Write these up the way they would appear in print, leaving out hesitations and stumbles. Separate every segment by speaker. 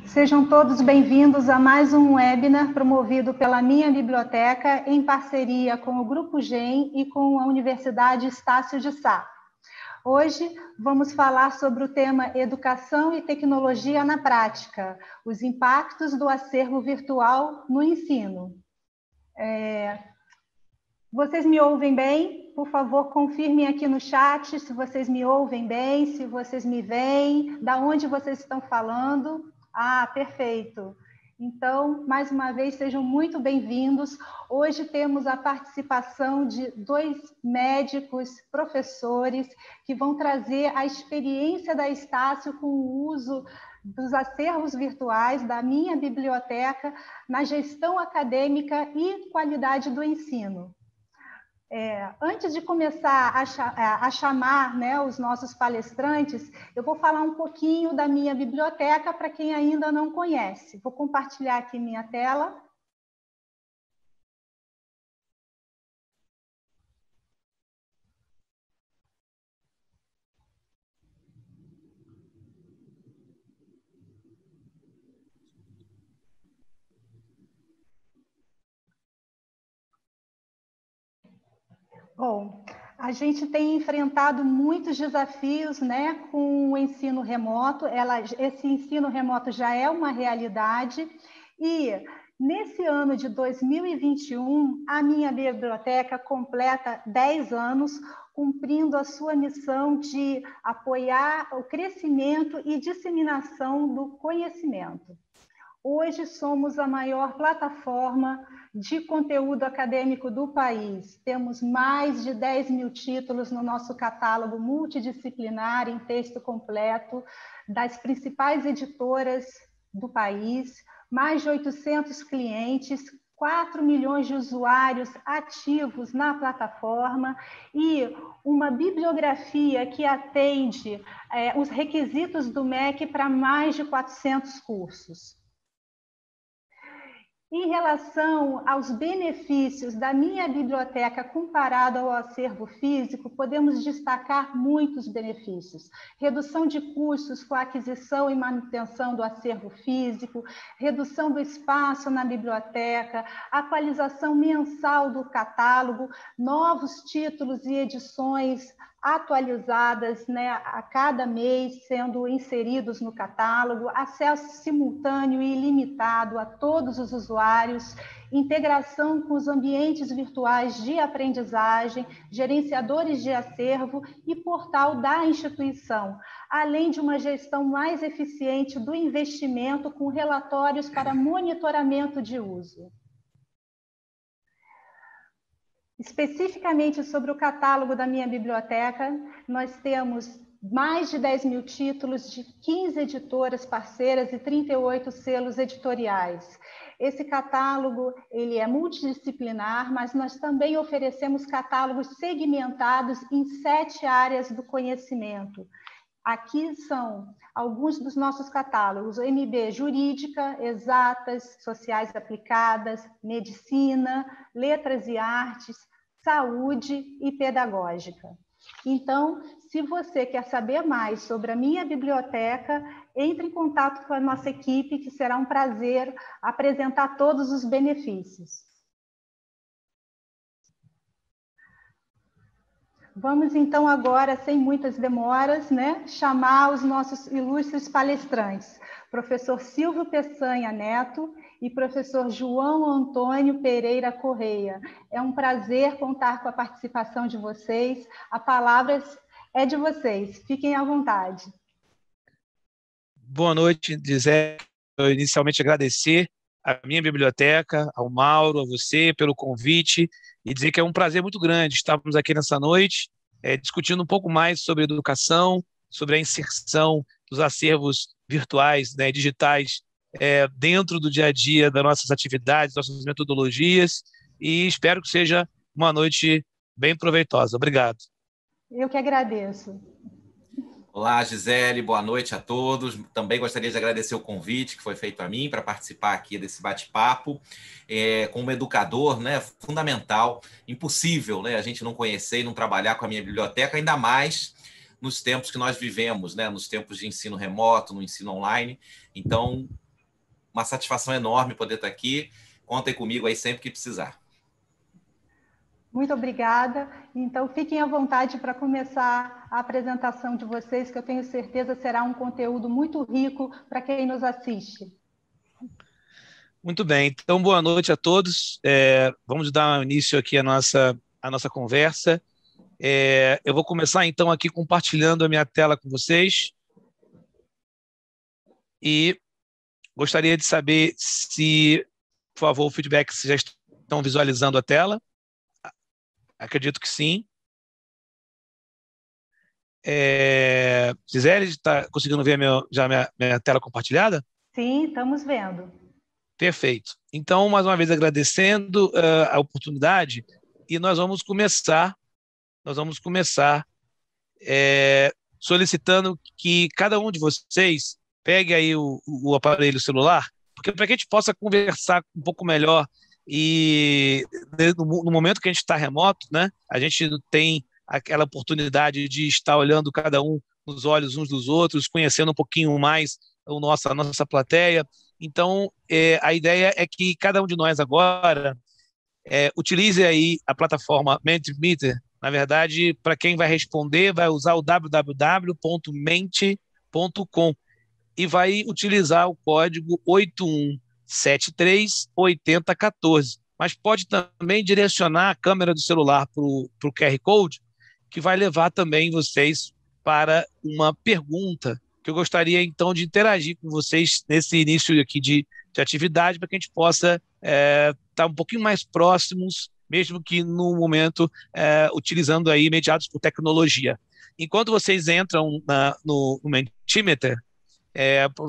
Speaker 1: Sejam todos bem-vindos a mais um webinar promovido pela Minha Biblioteca em parceria com o Grupo GEM e com a Universidade Estácio de Sá. Hoje vamos falar sobre o tema Educação e Tecnologia na Prática, os impactos do acervo virtual no ensino. Vocês me ouvem bem? Por favor, confirmem aqui no chat se vocês me ouvem bem, se vocês me veem, da onde vocês estão falando. Ah, perfeito. Então, mais uma vez, sejam muito bem-vindos. Hoje temos a participação de 2 médicos, professores, que vão trazer a experiência da Estácio com o uso dos acervos virtuais da Minha Biblioteca na gestão acadêmica e qualidade do ensino. Antes de começar a chamar, né, os nossos palestrantes, eu vou falar um pouquinho da minha biblioteca para quem ainda não conhece. Vou compartilhar aqui minha tela. Bom, a gente tem enfrentado muitos desafios, né, com o ensino remoto. Esse ensino remoto já é uma realidade e nesse ano de 2021, a minha biblioteca completa 10 anos, cumprindo a sua missão de apoiar o crescimento e disseminação do conhecimento. Hoje somos a maior plataforma de conteúdo acadêmico do país. Temos mais de 10 mil títulos no nosso catálogo multidisciplinar em texto completo, das principais editoras do país, mais de 800 clientes, 4 milhões de usuários ativos na plataforma e uma bibliografia que atende os requisitos do MEC para mais de 400 cursos. Em relação aos benefícios da minha biblioteca comparado ao acervo físico, podemos destacar muitos benefícios. Redução de custos com a aquisição e manutenção do acervo físico, redução do espaço na biblioteca, atualização mensal do catálogo, novos títulos e edições atualizadas, né, a cada mês sendo inseridos no catálogo, acesso simultâneo e ilimitado a todos os usuários, integração com os ambientes virtuais de aprendizagem, gerenciadores de acervo e portal da instituição, além de uma gestão mais eficiente do investimento com relatórios para monitoramento de uso. Especificamente sobre o catálogo da minha biblioteca, nós temos mais de 10 mil títulos de 15 editoras parceiras e 38 selos editoriais. Esse catálogo ele é multidisciplinar, mas nós também oferecemos catálogos segmentados em 7 áreas do conhecimento. Aqui são alguns dos nossos catálogos: MB Jurídica, Exatas, Sociais Aplicadas, Medicina, Letras e Artes, Saúde e Pedagógica. Então, se você quer saber mais sobre a minha biblioteca, entre em contato com a nossa equipe, que será um prazer apresentar todos os benefícios. Vamos, então, agora, sem muitas demoras, né, chamar os nossos ilustres palestrantes, professor Silvio Peçanha Neto e professor João Antônio Pereira Correia. É um prazer contar com a participação de vocês. A palavra é de vocês. Fiquem à vontade.
Speaker 2: Boa noite, Gisele. Eu inicialmente agradecer à minha biblioteca, ao Mauro, a você pelo convite e dizer que é um prazer muito grande estarmos aqui nessa noite discutindo um pouco mais sobre educação, sobre a inserção dos acervos virtuais, né, digitais, dentro do dia a dia das nossas atividades, nossas metodologias, e espero que seja uma noite bem proveitosa. Obrigado.
Speaker 1: Eu que agradeço.
Speaker 3: Olá, Gisele, boa noite a todos. Também gostaria de agradecer o convite que foi feito a mim para participar aqui desse bate-papo. Como educador, né, fundamental, impossível, né, a gente não conhecer e não trabalhar com a minha biblioteca, ainda mais nos tempos que nós vivemos, né, nos tempos de ensino remoto, no ensino online. Então, uma satisfação enorme poder estar aqui. Contem comigo aí sempre que precisar.
Speaker 1: Muito obrigada. Então, fiquem à vontade para começar a apresentação de vocês, que eu tenho certeza será um conteúdo muito rico para quem nos assiste.
Speaker 2: Muito bem. Então, boa noite a todos. Vamos dar início aqui à nossa conversa. Eu vou começar, então, aqui compartilhando a minha tela com vocês. E gostaria de saber se, por favor, o feedback, se já estão visualizando a tela. Acredito que sim. Gisele, está conseguindo ver já minha tela compartilhada?
Speaker 1: Sim, estamos vendo.
Speaker 2: Perfeito. Então, mais uma vez, agradecendo a oportunidade, e nós vamos começar solicitando que cada um de vocês pegue aí o aparelho celular, porque para que a gente possa conversar um pouco melhor e no momento que a gente está remoto, né, a gente tem aquela oportunidade de estar olhando cada um nos olhos uns dos outros, conhecendo um pouquinho mais a nossa plateia. Então, a ideia é que cada um de nós agora utilize aí a plataforma Mentimeter. Na verdade, para quem vai responder, vai usar o www.mente.com e vai utilizar o código 81738014. Mas pode também direcionar a câmera do celular para o QR Code, que vai levar também vocês para uma pergunta, que eu gostaria, então, de interagir com vocês nesse início aqui de atividade, para que a gente possa estar um pouquinho mais próximos, mesmo que no momento utilizando aí mediados por tecnologia. Enquanto vocês entram no Mentimeter,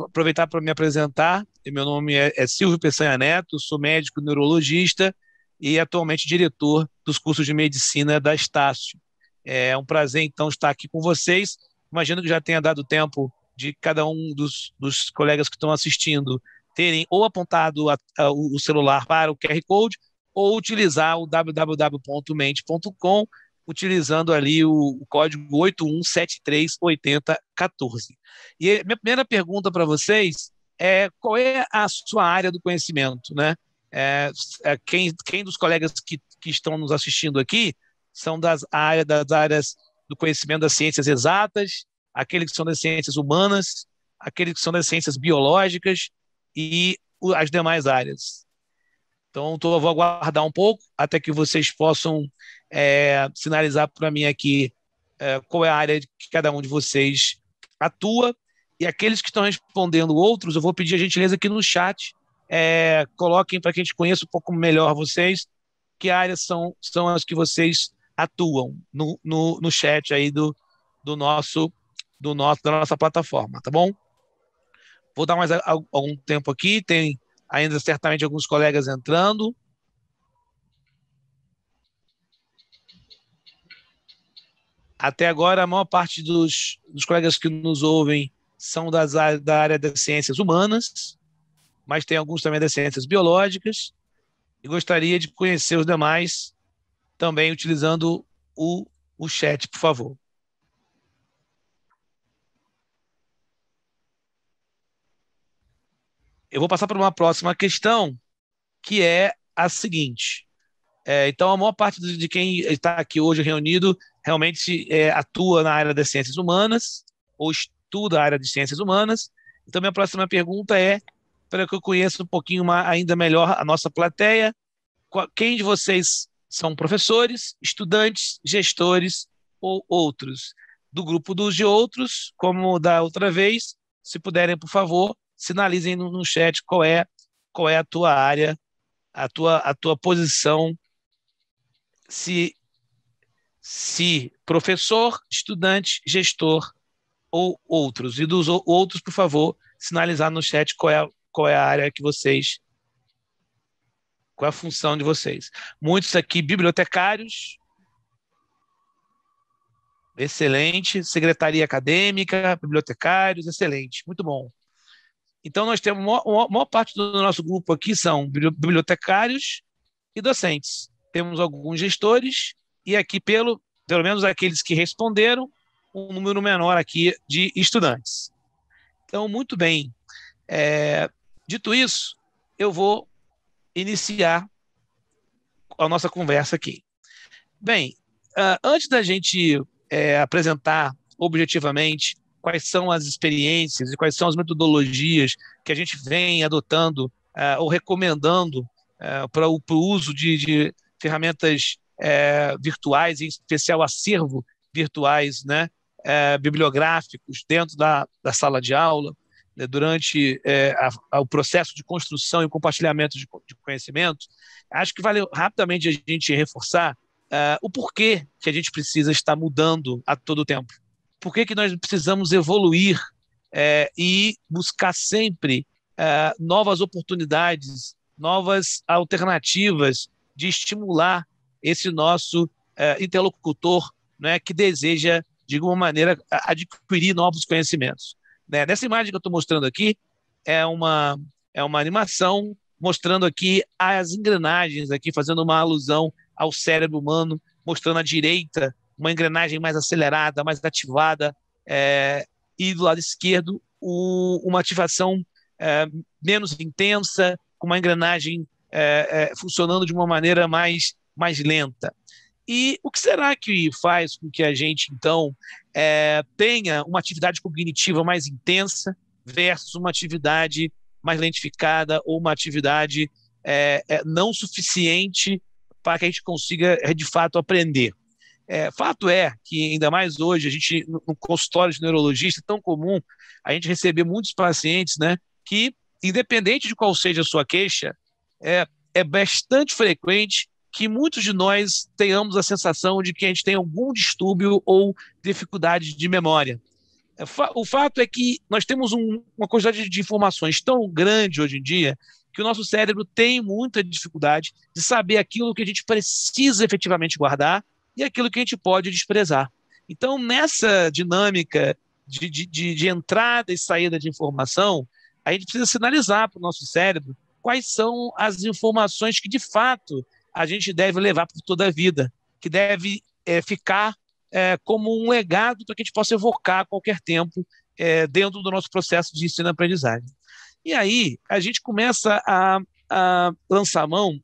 Speaker 2: aproveitar para me apresentar. Meu nome é Silvio Peçanha Neto, sou médico neurologista e atualmente diretor dos cursos de medicina da Estácio. É um prazer, então, estar aqui com vocês. Imagino que já tenha dado tempo de cada um dos colegas que estão assistindo terem ou apontado o celular para o QR Code ou utilizar o www.mente.com, utilizando ali o código 81738014. E a minha primeira pergunta para vocês é: qual é a sua área do conhecimento, né? Quem dos colegas que estão nos assistindo aqui são das áreas do conhecimento das ciências exatas, aqueles que são das ciências humanas, aqueles que são das ciências biológicas e as demais áreas. Então, eu vou aguardar um pouco até que vocês possam sinalizar para mim aqui qual é a área que cada um de vocês atua. E aqueles que estão respondendo outros, eu vou pedir a gentileza aqui no chat, coloquem para que a gente conheça um pouco melhor vocês, que áreas são as que vocês atuam no chat aí da nossa plataforma, tá bom? Vou dar mais algum tempo aqui, tem ainda certamente alguns colegas entrando. Até agora, a maior parte dos colegas que nos ouvem são da área das ciências humanas, mas tem alguns também das ciências biológicas, e gostaria de conhecer os demais também utilizando o chat, por favor. Eu vou passar para uma próxima questão, que é a seguinte. Então, a maior parte de quem está aqui hoje reunido realmente atua na área das ciências humanas ou estuda a área de ciências humanas. Então, minha próxima pergunta é, para que eu conheça um pouquinho ainda melhor a nossa plateia: quem de vocês são professores, estudantes, gestores ou outros? Do grupo dos de outros, como da outra vez, se puderem, por favor, sinalizem no chat qual é a tua área, a tua posição, se professor, estudante, gestor ou outros. E dos outros, por favor, sinalizar no chat qual é a área que vocês, qual é a função de vocês. Muitos aqui bibliotecários, excelente. Secretaria acadêmica, bibliotecários, excelente, muito bom. Então, nós temos a maior parte do nosso grupo aqui são bibliotecários e docentes. Temos alguns gestores e aqui, pelo menos aqueles que responderam, um número menor aqui de estudantes. Então, muito bem. Dito isso, eu vou iniciar a nossa conversa aqui. Bem, antes da gente apresentar objetivamente quais são as experiências e quais são as metodologias que a gente vem adotando ou recomendando para o uso de ferramentas virtuais, em especial acervo virtuais, né, bibliográficos dentro da sala de aula, né, durante o processo de construção e compartilhamento de conhecimento, acho que vale rapidamente a gente reforçar o porquê que a gente precisa estar mudando a todo tempo. Por que nós precisamos evoluir e buscar sempre novas oportunidades, novas alternativas de estimular esse nosso interlocutor, né, que deseja, de alguma maneira, adquirir novos conhecimentos. Né? Nessa imagem que eu estou mostrando aqui, é uma animação mostrando aqui as engrenagens, aqui fazendo uma alusão ao cérebro humano, mostrando à direita uma engrenagem mais acelerada, mais ativada, e do lado esquerdo uma ativação menos intensa, com uma engrenagem funcionando de uma maneira mais lenta. E o que será que faz com que a gente, então, tenha uma atividade cognitiva mais intensa versus uma atividade mais lentificada ou uma atividade não suficiente para que a gente consiga, de fato, aprender? Fato é que, ainda mais hoje, a gente, no consultório de neurologista, é tão comum a gente receber muitos pacientes, né, que, independente de qual seja a sua queixa, é bastante frequente que muitos de nós tenhamos a sensação de que a gente tem algum distúrbio ou dificuldade de memória. O fato é que nós temos uma quantidade de informações tão grande hoje em dia que o nosso cérebro tem muita dificuldade de saber aquilo que a gente precisa efetivamente guardar e aquilo que a gente pode desprezar. Então, nessa dinâmica de entrada e saída de informação, a gente precisa sinalizar para o nosso cérebro quais são as informações que, de fato, a gente deve levar por toda a vida, que deve ficar como um legado para que a gente possa evocar a qualquer tempo dentro do nosso processo de ensino-aprendizagem. E aí a gente começa a lançar a mão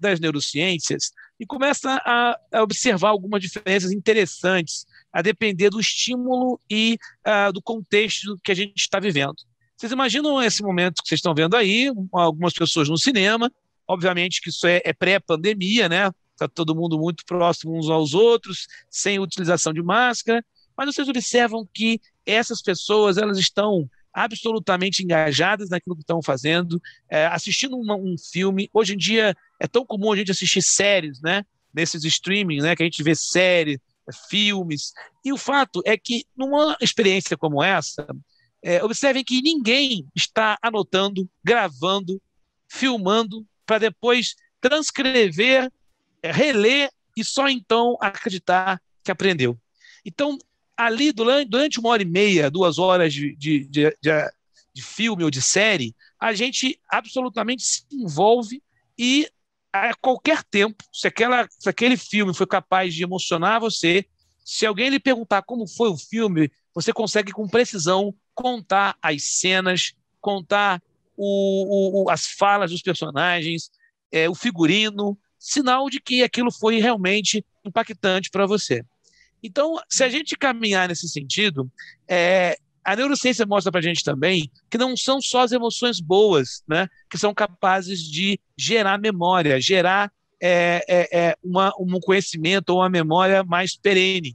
Speaker 2: das neurociências e começa a observar algumas diferenças interessantes, a depender do estímulo e do contexto que a gente está vivendo. Vocês imaginam esse momento que vocês estão vendo aí, algumas pessoas no cinema, obviamente que isso é pré-pandemia, né? Está todo mundo muito próximo uns aos outros, sem utilização de máscara, mas vocês observam que essas pessoas elas estão absolutamente engajadas naquilo que estão fazendo, assistindo um filme. Hoje em dia é tão comum a gente assistir séries, né? Nesses streaming, né? Que a gente vê séries, filmes. E o fato é que numa experiência como essa, observem que ninguém está anotando, gravando, filmando para depois transcrever, reler e só então acreditar que aprendeu. Então, ali, durante 1h30, 2 horas de filme ou de série, a gente absolutamente se envolve e, a qualquer tempo, se aquele filme foi capaz de emocionar você, se alguém lhe perguntar como foi o filme, você consegue com precisão contar as cenas, contar as falas dos personagens, o figurino, sinal de que aquilo foi realmente impactante para você. Então, se a gente caminhar nesse sentido, a neurociência mostra para a gente também que não são só as emoções boas, né, que são capazes de gerar memória, gerar um conhecimento ou uma memória mais perene.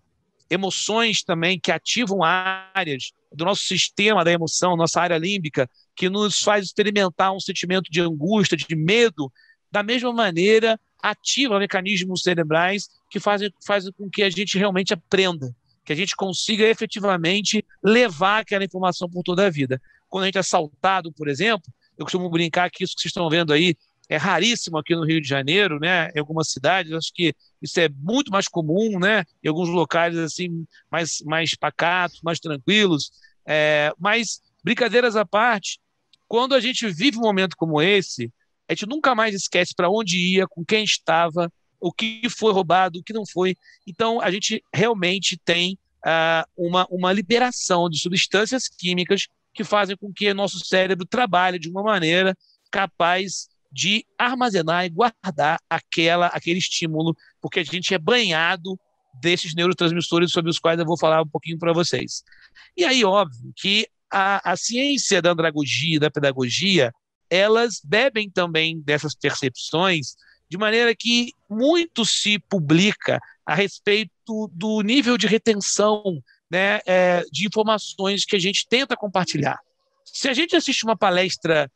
Speaker 2: Emoções também que ativam áreas do nosso sistema da emoção, nossa área límbica, que nos faz experimentar um sentimento de angústia, de medo, da mesma maneira ativa mecanismos cerebrais que fazem com que a gente realmente aprenda, que a gente consiga efetivamente levar aquela informação por toda a vida. Quando a gente é assaltado, por exemplo, eu costumo brincar que isso que vocês estão vendo aí é raríssimo aqui no Rio de Janeiro, né? Em algumas cidades, acho que isso é muito mais comum, né? Em alguns locais assim mais pacatos, mais tranquilos. Mas, brincadeiras à parte, quando a gente vive um momento como esse, a gente nunca mais esquece para onde ia, com quem estava, o que foi roubado, o que não foi. Então, a gente realmente tem uma liberação de substâncias químicas que fazem com que nosso cérebro trabalhe de uma maneira capaz de armazenar e guardar aquele estímulo, porque a gente é banhado desses neurotransmissores sobre os quais eu vou falar um pouquinho para vocês. E aí, óbvio, que a ciência da andragogia e da pedagogia, elas bebem também dessas percepções, de maneira que muito se publica a respeito do nível de retenção, né, de informações que a gente tenta compartilhar. Se a gente assiste uma palestra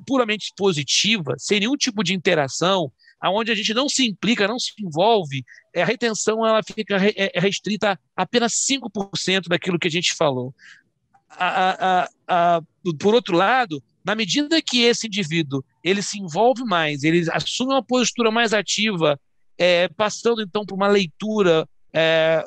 Speaker 2: puramente positiva, sem nenhum tipo de interação, onde a gente não se implica, não se envolve, a retenção ela fica restrita a apenas 5% daquilo que a gente falou. Por outro lado, na medida que esse indivíduo ele se envolve mais, ele assume uma postura mais ativa, passando então por uma leitura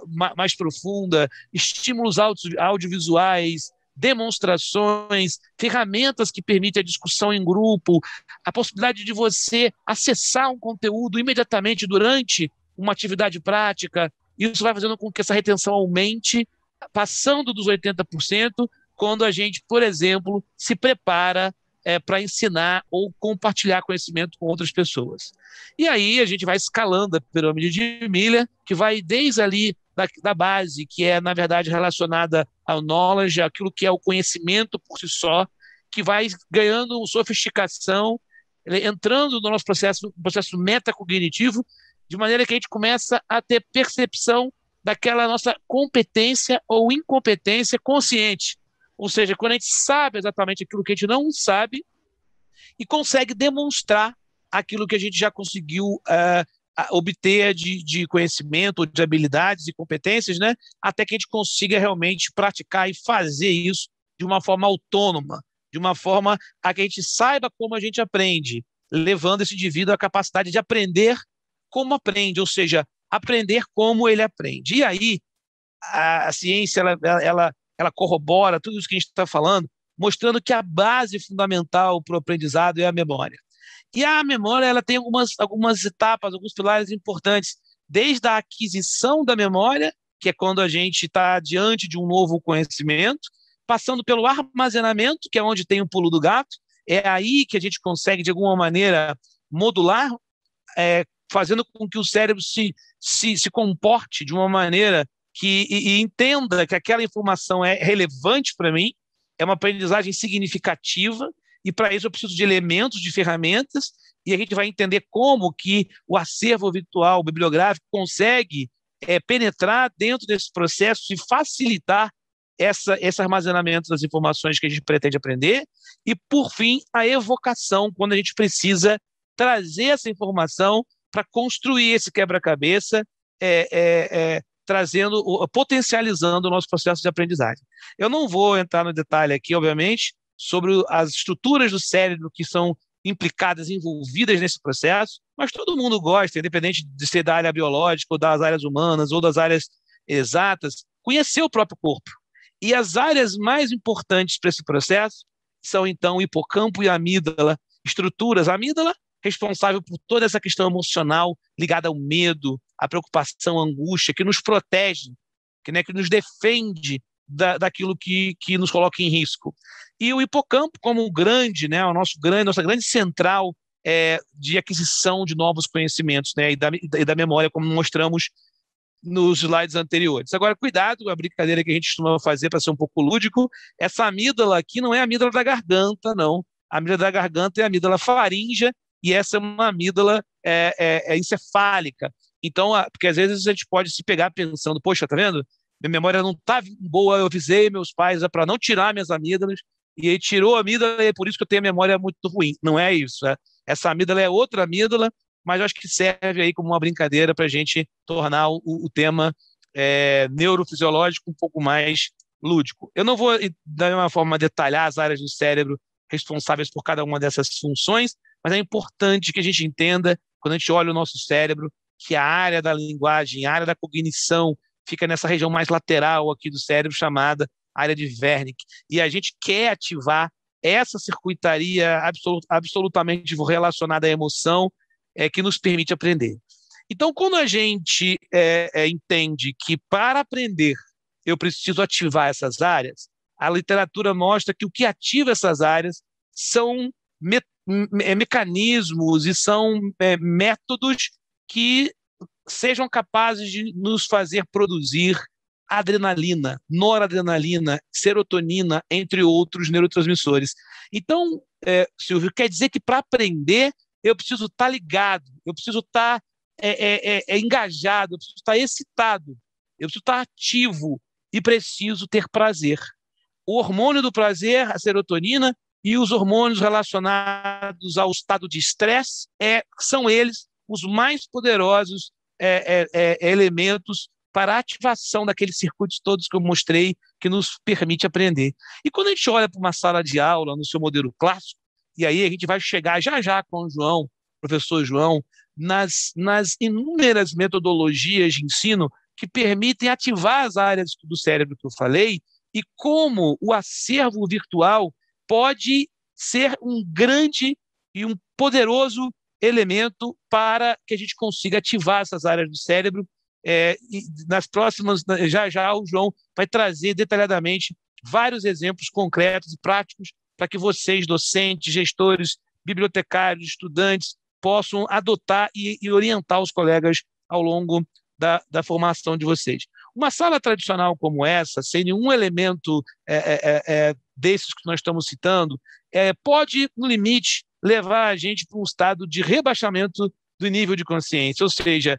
Speaker 2: mais profunda, estímulos audiovisuais, demonstrações, ferramentas que permitem a discussão em grupo, a possibilidade de você acessar um conteúdo imediatamente durante uma atividade prática. Isso vai fazendo com que essa retenção aumente, passando dos 80%, quando a gente, por exemplo, se prepara para ensinar ou compartilhar conhecimento com outras pessoas. E aí a gente vai escalando a pirâmide de Miller, que vai desde ali da base, que é, na verdade, relacionada ao knowledge, aquilo que é o conhecimento por si só, que vai ganhando sofisticação, entrando no nosso processo metacognitivo, de maneira que a gente começa a ter percepção daquela nossa competência ou incompetência consciente. Ou seja, quando a gente sabe exatamente aquilo que a gente não sabe e consegue demonstrar aquilo que a gente já conseguiu obter de conhecimento, de habilidades e competências, né, até que a gente consiga realmente praticar e fazer isso de uma forma autônoma, de uma forma a que a gente saiba como a gente aprende, levando esse indivíduo à capacidade de aprender como aprende, ou seja, aprender como ele aprende. E aí a ciência ela corrobora tudo isso que a gente está falando, mostrando que a base fundamental para o aprendizado é a memória. E a memória ela tem algumas etapas, alguns pilares importantes, desde a aquisição da memória, que é quando a gente está diante de um novo conhecimento, passando pelo armazenamento, que é onde tem o pulo do gato, é aí que a gente consegue, de alguma maneira, modular, fazendo com que o cérebro se comporte de uma maneira e entenda que aquela informação é relevante para mim, é uma aprendizagem significativa, e para isso eu preciso de elementos, de ferramentas, e a gente vai entender como que o acervo virtual, bibliográfico, consegue penetrar dentro desse processo e facilitar esse armazenamento das informações que a gente pretende aprender, e, por fim, a evocação, quando a gente precisa trazer essa informação para construir esse quebra-cabeça, potencializando o nosso processo de aprendizagem. Eu não vou entrar no detalhe aqui, obviamente, sobre as estruturas do cérebro que são implicadas, envolvidas nesse processo, mas todo mundo gosta, independente de ser da área biológica, ou das áreas humanas, ou das áreas exatas, conhecer o próprio corpo. E as áreas mais importantes para esse processo são, então, o hipocampo e a amígdala, estruturas. A amígdala, responsável por toda essa questão emocional ligada ao medo, à preocupação, à angústia, que nos protege, que nos defende daquilo que nos coloca em risco. E o hipocampo como nossa grande central de aquisição de novos conhecimentos, né, e da memória, como mostramos nos slides anteriores. Agora, cuidado, a brincadeira que a gente costuma fazer para ser um pouco lúdico, essa amígdala aqui não é a amígdala da garganta, não. A amígdala da garganta é a amígdala faríngea, e essa é uma amígdala encefálica. Então, porque às vezes a gente pode se pegar pensando, poxa, tá vendo? Minha memória não está boa, eu avisei meus pais para não tirar minhas amígdalas, e ele tirou a amígdala, e é por isso que eu tenho a memória muito ruim. Não é isso. Essa amígdala é outra amígdala, mas eu acho que serve aí como uma brincadeira para a gente tornar o tema neurofisiológico um pouco mais lúdico. Eu não vou, da mesma forma, detalhar as áreas do cérebro responsáveis por cada uma dessas funções, mas é importante que a gente entenda, quando a gente olha o nosso cérebro, que a área da linguagem, a área da cognição, fica nessa região mais lateral aqui do cérebro, chamada área de Wernicke. E a gente quer ativar essa circuitaria absolutamente relacionada à emoção, que nos permite aprender. Então, quando a gente entende que para aprender eu preciso ativar essas áreas, A literatura mostra que o que ativa essas áreas são mecanismos e são métodos que sejam capazes de nos fazer produzir adrenalina, noradrenalina, serotonina, entre outros neurotransmissores. Então, Silvio, quer dizer que para aprender eu preciso estar ligado, eu preciso estar engajado, eu preciso estar excitado, eu preciso estar ativo e preciso ter prazer. O hormônio do prazer, a serotonina, e os hormônios relacionados ao estado de estresse são eles os mais poderosos elementos para a ativação daqueles circuitos todos que eu mostrei, que nos permite aprender. E quando a gente olha para uma sala de aula no seu modelo clássico, e aí a gente vai chegar já com o João, professor João, nas inúmeras metodologias de ensino que permitem ativar as áreas do cérebro que eu falei, e como o acervo virtual pode ser um grande e um poderoso elemento para que a gente consiga ativar essas áreas do cérebro. E nas próximas, já o João vai trazer detalhadamente vários exemplos concretos e práticos para que vocês, docentes, gestores, bibliotecários, estudantes, possam adotar e orientar os colegas ao longo da formação de vocês. Uma sala tradicional como essa, sem nenhum elemento desses que nós estamos citando, pode, no limite, levar a gente para um estado de rebaixamento do nível de consciência, ou seja,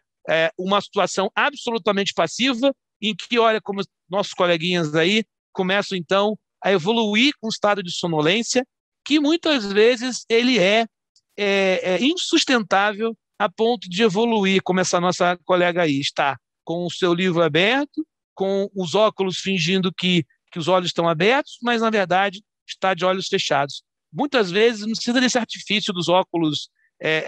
Speaker 2: uma situação absolutamente passiva, em que, olha, como nossos coleguinhas aí começam, então, a evoluir com um estado de sonolência, que muitas vezes ele é insustentável a ponto de evoluir, como essa nossa colega aí está, com o seu livro aberto, com os óculos fingindo que os olhos estão abertos, mas, na verdade, está de olhos fechados. Muitas vezes não precisa desse artifício dos óculos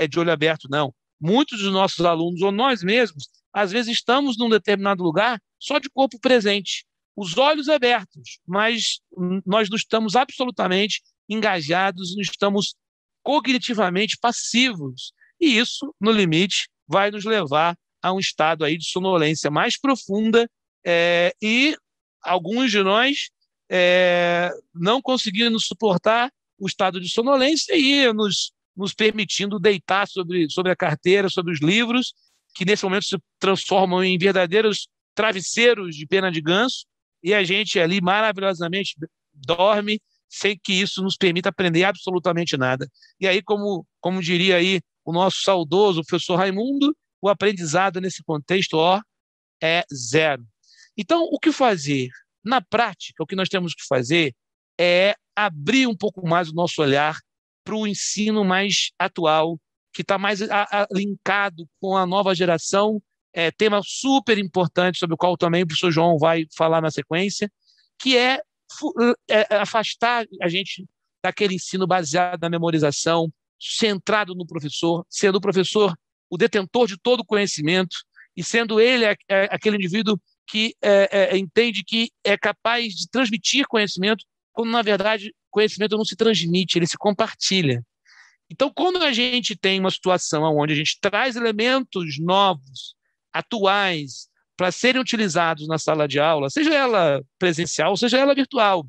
Speaker 2: de olho aberto, não. Muitos dos nossos alunos, ou nós mesmos, às vezes estamos num determinado lugar só de corpo presente, os olhos abertos, mas nós não estamos absolutamente engajados, não estamos cognitivamente passivos. E isso, no limite, vai nos levar a um estado aí de sonolência mais profunda e alguns de nós não conseguindo suportar o estado de sonolência e nos permitindo deitar sobre a carteira, sobre os livros, que nesse momento se transformam em verdadeiros travesseiros de pena de ganso, e a gente ali maravilhosamente dorme sem que isso nos permita aprender absolutamente nada. E aí, como diria aí o nosso saudoso professor Raimundo, o aprendizado nesse contexto é zero. Então, o que fazer? Na prática, o que nós temos que fazer é abrir um pouco mais o nosso olhar para o ensino mais atual, que está mais linkado com a nova geração, tema super importante sobre o qual também o professor João vai falar na sequência, que é afastar a gente daquele ensino baseado na memorização, centrado no professor, sendo o professor o detentor de todo o conhecimento e sendo ele aquele indivíduo que entende que é capaz de transmitir conhecimento, quando, na verdade, conhecimento não se transmite, ele se compartilha. Então, quando a gente tem uma situação onde a gente traz elementos novos, atuais, para serem utilizados na sala de aula, seja ela presencial, seja ela virtual,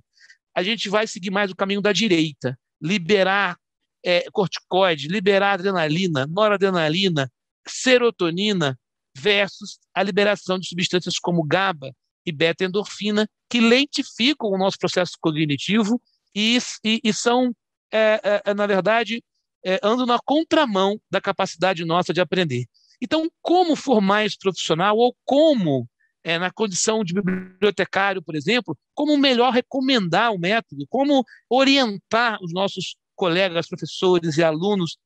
Speaker 2: a gente vai seguir mais o caminho da direita, liberar corticoide, liberar adrenalina, noradrenalina, serotonina, versus a liberação de substâncias como GABA e beta-endorfina, que lentificam o nosso processo cognitivo e são, na verdade, andam na contramão da capacidade nossa de aprender. Então, como formar esse profissional, ou como, na condição de bibliotecário, por exemplo, como melhor recomendar o método, como orientar os nossos colegas, professores e alunos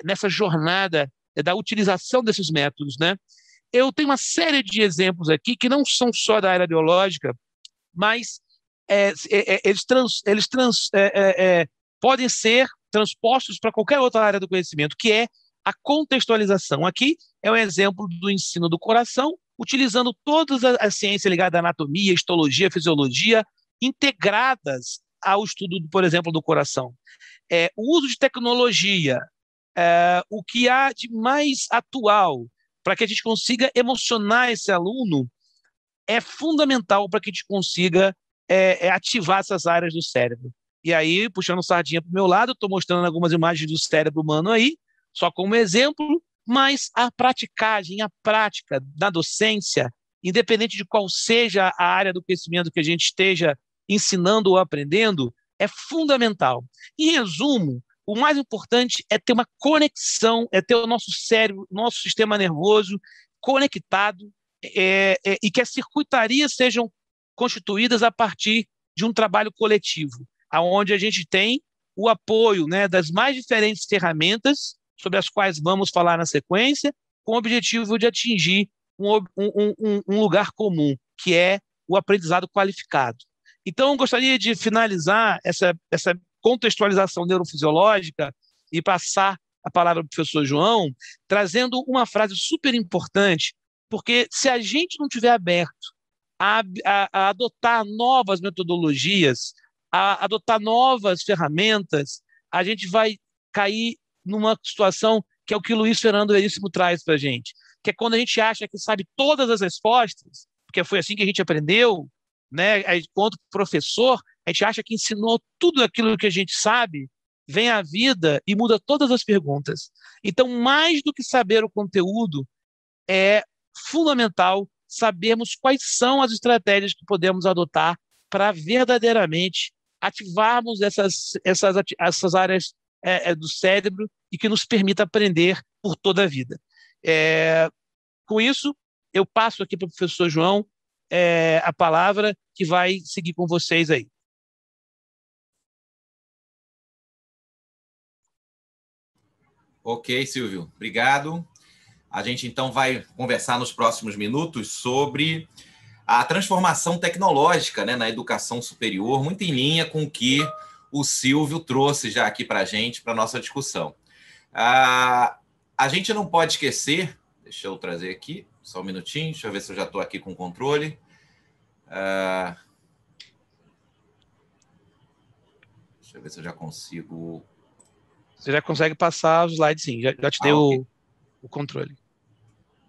Speaker 2: nessa jornada da utilização desses métodos, né? Eu tenho uma série de exemplos aqui que não são só da área biológica, mas eles podem ser transpostos para qualquer outra área do conhecimento, que é a contextualização. Aqui é um exemplo do ensino do coração, utilizando todas as ciências ligadas à anatomia, histologia, fisiologia, integradas ao estudo, por exemplo, do coração. O uso de tecnologia, o que há de mais atual para que a gente consiga emocionar esse aluno é fundamental para que a gente consiga ativar essas áreas do cérebro. E aí, puxando sardinha para o meu lado, estou mostrando algumas imagens do cérebro humano aí, só como exemplo, mas a praticagem, a prática da docência, independente de qual seja a área do conhecimento que a gente esteja ensinando ou aprendendo, é fundamental. Em resumo, o mais importante é ter uma conexão, é ter o nosso cérebro, nosso sistema nervoso conectado, e que as circuitarias sejam constituídas a partir de um trabalho coletivo, onde a gente tem o apoio, né, das mais diferentes ferramentas sobre as quais vamos falar na sequência, com o objetivo de atingir um lugar comum, que é o aprendizado qualificado. Então, eu gostaria de finalizar essa contextualização neurofisiológica e passar a palavra para o professor João, trazendo uma frase super importante, porque se a gente não estiver aberto a adotar novas metodologias, a adotar novas ferramentas, a gente vai cair numa situação que é o que o Luiz Fernando Veríssimo traz para a gente, que é quando a gente acha que sabe todas as respostas, porque foi assim que a gente aprendeu, né? Enquanto professor, a gente acha que ensinou tudo aquilo que a gente sabe, vem a vida e muda todas as perguntas. Então, mais do que saber o conteúdo, é fundamental sabermos quais são as estratégias que podemos adotar para verdadeiramente ativarmos essas áreas do cérebro e que nos permita aprender por toda a vida. Com isso, eu passo aqui para o professor João a palavra, que vai seguir com vocês aí.
Speaker 3: Ok, Silvio, obrigado. A gente, então, vai conversar nos próximos minutos sobre a transformação tecnológica, né, na educação superior, muito em linha com o que o Silvio trouxe já aqui para a gente, para a nossa discussão. A gente não pode esquecer, deixa eu trazer aqui, só um minutinho, deixa eu ver se eu já estou aqui com o controle. Deixa eu ver se eu já consigo...
Speaker 2: Você já consegue passar os slides, sim, já te deu okay. o controle.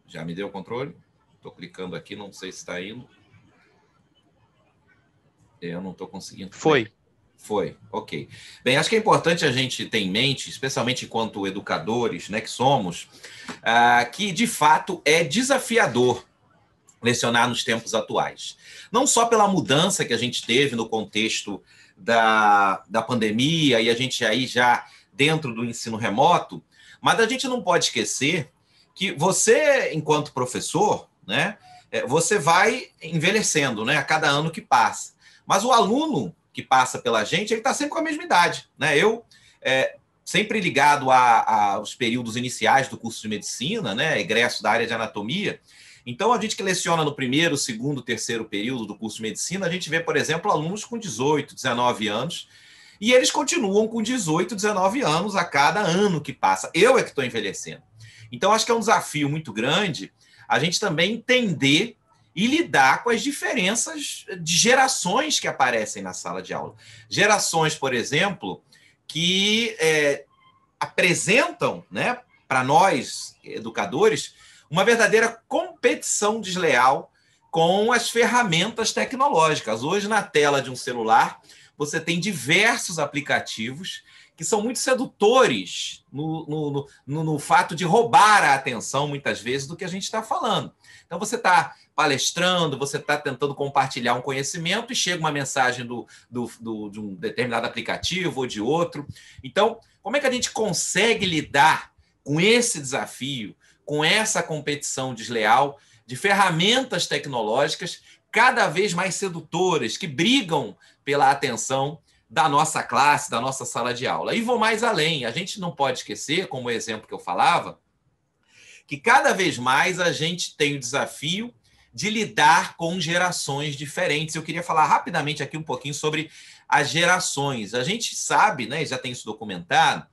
Speaker 3: Já me deu o controle? Estou clicando aqui, não sei se está indo. Eu não estou conseguindo. Foi, ok. Bem, acho que é importante a gente ter em mente, especialmente enquanto educadores, né, que somos, que de fato é desafiador lecionar nos tempos atuais. Não só pela mudança que a gente teve no contexto da pandemia e a gente aí já dentro do ensino remoto, mas a gente não pode esquecer que você, enquanto professor, né, você vai envelhecendo, né, a cada ano que passa. Mas o aluno que passa pela gente, ele está sempre com a mesma idade, né? Eu, sempre ligado aos períodos iniciais do curso de medicina, né, egresso da área de anatomia. Então, a gente que leciona no primeiro, segundo, terceiro período do curso de medicina, a gente vê, por exemplo, alunos com 18, 19 anos, e eles continuam com 18, 19 anos a cada ano que passa. Eu é que estou envelhecendo. Então, acho que é um desafio muito grande a gente também entender e lidar com as diferenças de gerações que aparecem na sala de aula. Gerações, por exemplo, que apresentam, né, para nós, educadores, uma verdadeira competição desleal com as ferramentas tecnológicas. Hoje, na tela de um celular, você tem diversos aplicativos que são muito sedutores no fato de roubar a atenção, muitas vezes, do que a gente está falando. Então, você está palestrando, você está tentando compartilhar um conhecimento e chega uma mensagem de um determinado aplicativo ou de outro. Então, como é que a gente consegue lidar com esse desafio, com essa competição desleal de ferramentas tecnológicas cada vez mais sedutoras, que brigam pela atenção da nossa classe, da nossa sala de aula? E vou mais além, a gente não pode esquecer, como o exemplo que eu falava, que cada vez mais a gente tem o desafio de lidar com gerações diferentes. Eu queria falar rapidamente aqui um pouquinho sobre as gerações. A gente sabe, né, já tem isso documentado,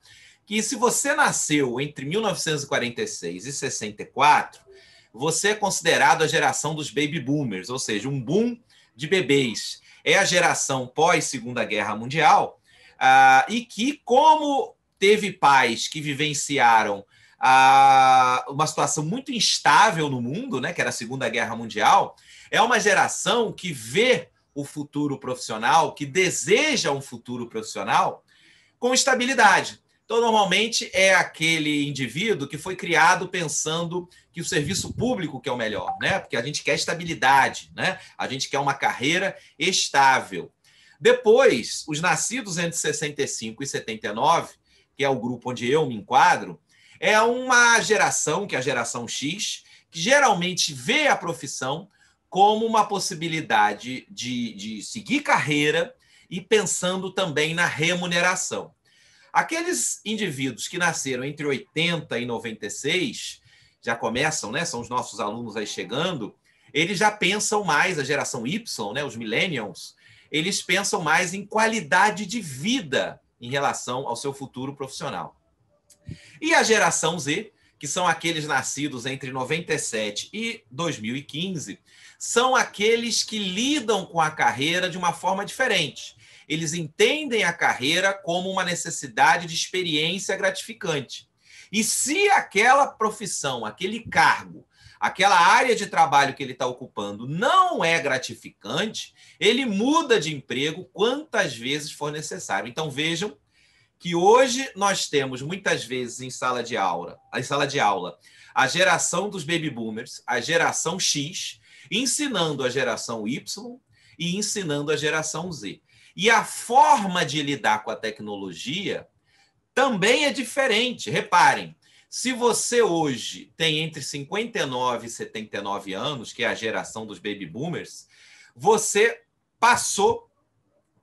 Speaker 3: que se você nasceu entre 1946 e 64, você é considerado a geração dos baby boomers, ou seja, um boom de bebês. É a geração pós-Segunda Guerra Mundial, e que, como teve pais que vivenciaram uma situação muito instável no mundo, né, que era a Segunda Guerra Mundial, é uma geração que vê o futuro profissional, que deseja um futuro profissional com estabilidade. Então, normalmente, é aquele indivíduo que foi criado pensando que o serviço público que é o melhor, né? Porque a gente quer estabilidade, né? A gente quer uma carreira estável. Depois, os nascidos entre 65 e 79, que é o grupo onde eu me enquadro, é uma geração, que é a geração X, que geralmente vê a profissão como uma possibilidade de seguir carreira e pensando também na remuneração. Aqueles indivíduos que nasceram entre 80 e 96, já começam, né? São os nossos alunos aí chegando, eles já pensam mais, a geração Y, né? Os millennials, eles pensam mais em qualidade de vida em relação ao seu futuro profissional. E a geração Z, que são aqueles nascidos entre 97 e 2015, são aqueles que lidam com a carreira de uma forma diferente. Eles entendem a carreira como uma necessidade de experiência gratificante. E se aquela profissão, aquele cargo, aquela área de trabalho que ele está ocupando não é gratificante, ele muda de emprego quantas vezes for necessário. Então, vejam que hoje nós temos, muitas vezes, em sala de aula, a geração dos baby boomers, a geração X, ensinando a geração Y e ensinando a geração Z. E a forma de lidar com a tecnologia também é diferente. Reparem, se você hoje tem entre 59 e 79 anos, que é a geração dos baby boomers, você passou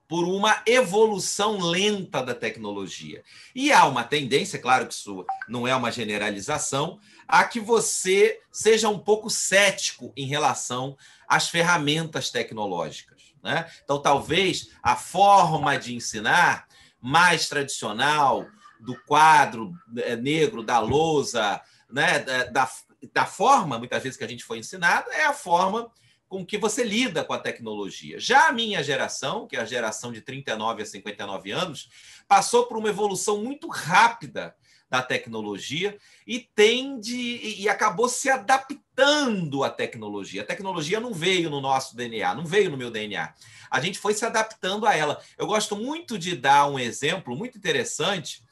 Speaker 3: por uma evolução lenta da tecnologia. E há uma tendência, claro que isso não é uma generalização, a que você seja um pouco cético em relação às ferramentas tecnológicas, né? Então, talvez a forma de ensinar mais tradicional, do quadro negro, da lousa, né? da forma, muitas vezes, que a gente foi ensinado, é a forma com que você lida com a tecnologia. Já a minha geração, que é a geração de 39 a 59 anos, passou por uma evolução muito rápida da tecnologia e acabou se adaptando à tecnologia. A tecnologia não veio no nosso DNA, não veio no meu DNA. A gente foi se adaptando a ela. Eu gosto muito de dar um exemplo muito interessante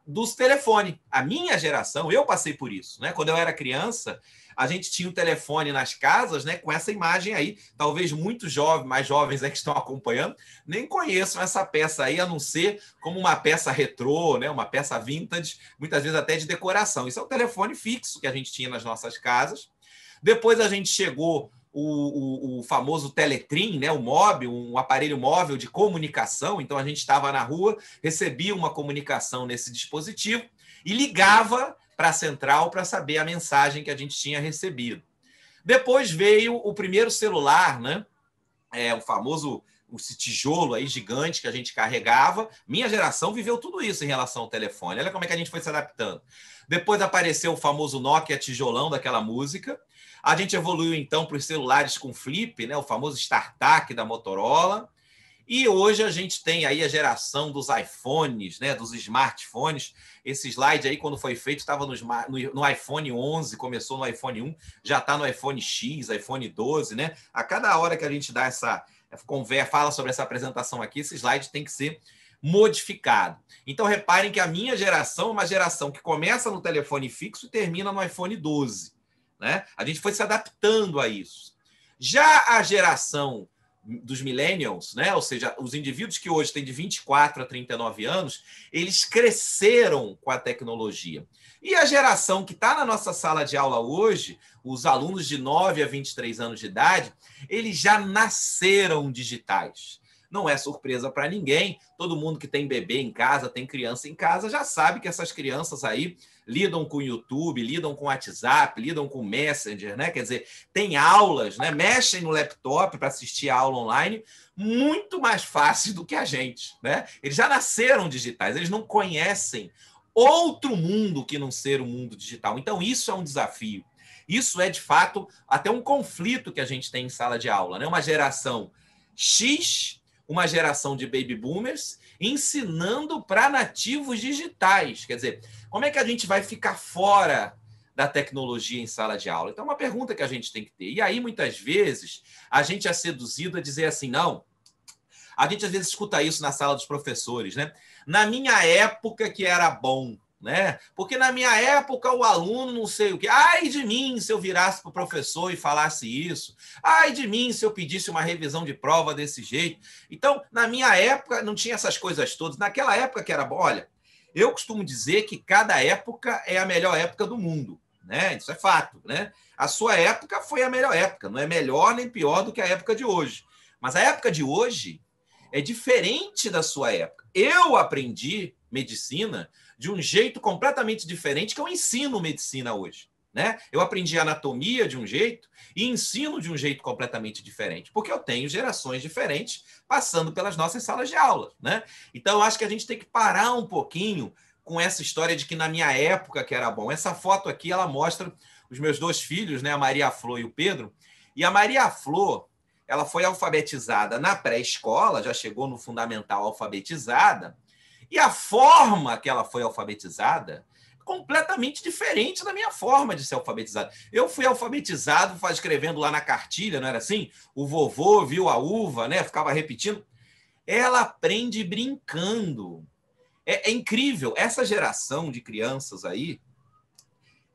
Speaker 3: dos telefones. A minha geração, eu passei por isso, né? Quando eu era criança, a gente tinha um telefone nas casas, né, com essa imagem aí. Talvez muitos jovens, mais jovens que estão acompanhando, nem conheçam essa peça aí, a não ser como uma peça retrô, né, uma peça vintage, muitas vezes até de decoração. Isso é um telefone fixo que a gente tinha nas nossas casas. Depois a gente chegou o famoso Teletrim, né, o MOB, um aparelho móvel de comunicação. Então a gente estava na rua, recebia uma comunicação nesse dispositivo e ligava para a central para saber a mensagem que a gente tinha recebido. Depois veio o primeiro celular, né? O famoso esse tijolo aí gigante que a gente carregava. Minha geração viveu tudo isso em relação ao telefone. Olha como é que a gente foi se adaptando. Depois apareceu o famoso Nokia tijolão daquela música. A gente evoluiu então para os celulares com flip, né? O famoso StarTAC da Motorola. E hoje a gente tem aí a geração dos iPhones, né, dos smartphones. Esse slide aí, quando foi feito, estava no iPhone 11, começou no iPhone 1, já está no iPhone X, iPhone 12, né? A cada hora que a gente dá essa conversa, fala sobre essa apresentação aqui, esse slide tem que ser modificado. Então, reparem que a minha geração é uma geração que começa no telefone fixo e termina no iPhone 12, né? A gente foi se adaptando a isso. Já a geração dos millennials, né? Ou seja, os indivíduos que hoje têm de 24 a 39 anos, eles cresceram com a tecnologia. E a geração que está na nossa sala de aula hoje, os alunos de 9 a 23 anos de idade, eles já nasceram digitais. Não é surpresa para ninguém, todo mundo que tem bebê em casa, tem criança em casa, já sabe que essas crianças aí lidam com o YouTube, lidam com o WhatsApp, lidam com o Messenger, né? Quer dizer, tem aulas, né? Mexem no laptop para assistir a aula online muito mais fácil do que a gente, né? Eles já nasceram digitais, eles não conhecem outro mundo que não ser o mundo digital. Então, isso é um desafio. Isso é, de fato, até um conflito que a gente tem em sala de aula, né? Uma geração X, uma geração de baby boomers, ensinando para nativos digitais. Quer dizer, como é que a gente vai ficar fora da tecnologia em sala de aula? Então, é uma pergunta que a gente tem que ter. E aí, muitas vezes, a gente é seduzido a dizer assim, não, a gente às vezes escuta isso na sala dos professores, né? Na minha época que era bom, né? Porque na minha época o aluno não sei o quê. Ai de mim se eu virasse para o professor e falasse isso. Ai de mim se eu pedisse uma revisão de prova desse jeito. Então, na minha época não tinha essas coisas todas. Naquela época que era bom, olha, eu costumo dizer que cada época é a melhor época do mundo, né? Isso é fato, né? A sua época foi a melhor época, não é melhor nem pior do que a época de hoje. Mas a época de hoje é diferente da sua época. Eu aprendi medicina de um jeito completamente diferente que eu ensino medicina hoje, né? Eu aprendi anatomia de um jeito e ensino de um jeito completamente diferente, porque eu tenho gerações diferentes passando pelas nossas salas de aula, né? Então, eu acho que a gente tem que parar um pouquinho com essa história de que na minha época que era bom. Essa foto aqui, ela mostra os meus dois filhos, né? A Maria Flor e o Pedro. E a Maria Flor, ela foi alfabetizada na pré-escola, já chegou no fundamental alfabetizada, e a forma que ela foi alfabetizada é completamente diferente da minha forma de ser alfabetizado. Eu fui alfabetizado escrevendo lá na cartilha, não era assim? O vovô viu a uva, né? Ficava repetindo. Ela aprende brincando. É incrível. Essa geração de crianças aí,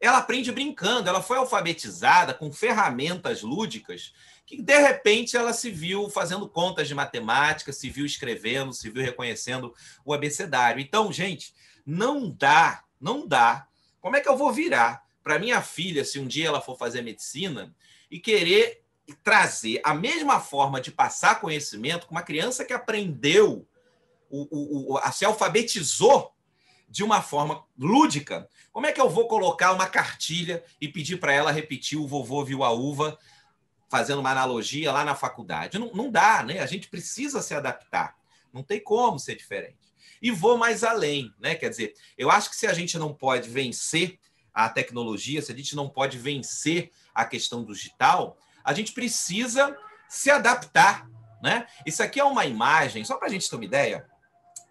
Speaker 3: ela aprende brincando. Ela foi alfabetizada com ferramentas lúdicas que, de repente, ela se viu fazendo contas de matemática, se viu escrevendo, se viu reconhecendo o abecedário. Então, gente, não dá. Como é que eu vou virar para minha filha, se um dia ela for fazer medicina, e querer trazer a mesma forma de passar conhecimento com uma criança que aprendeu, se alfabetizou de uma forma lúdica? Como é que eu vou colocar uma cartilha e pedir para ela repetir o vovô viu a uva, fazendo uma analogia lá na faculdade? Não dá, né? A gente precisa se adaptar. Não tem como ser diferente. E vou mais além, né? Quer dizer, eu acho que se a gente não pode vencer a tecnologia, se a gente não pode vencer a questão do digital, a gente precisa se adaptar, né? Isso aqui é uma imagem, só para a gente ter uma ideia,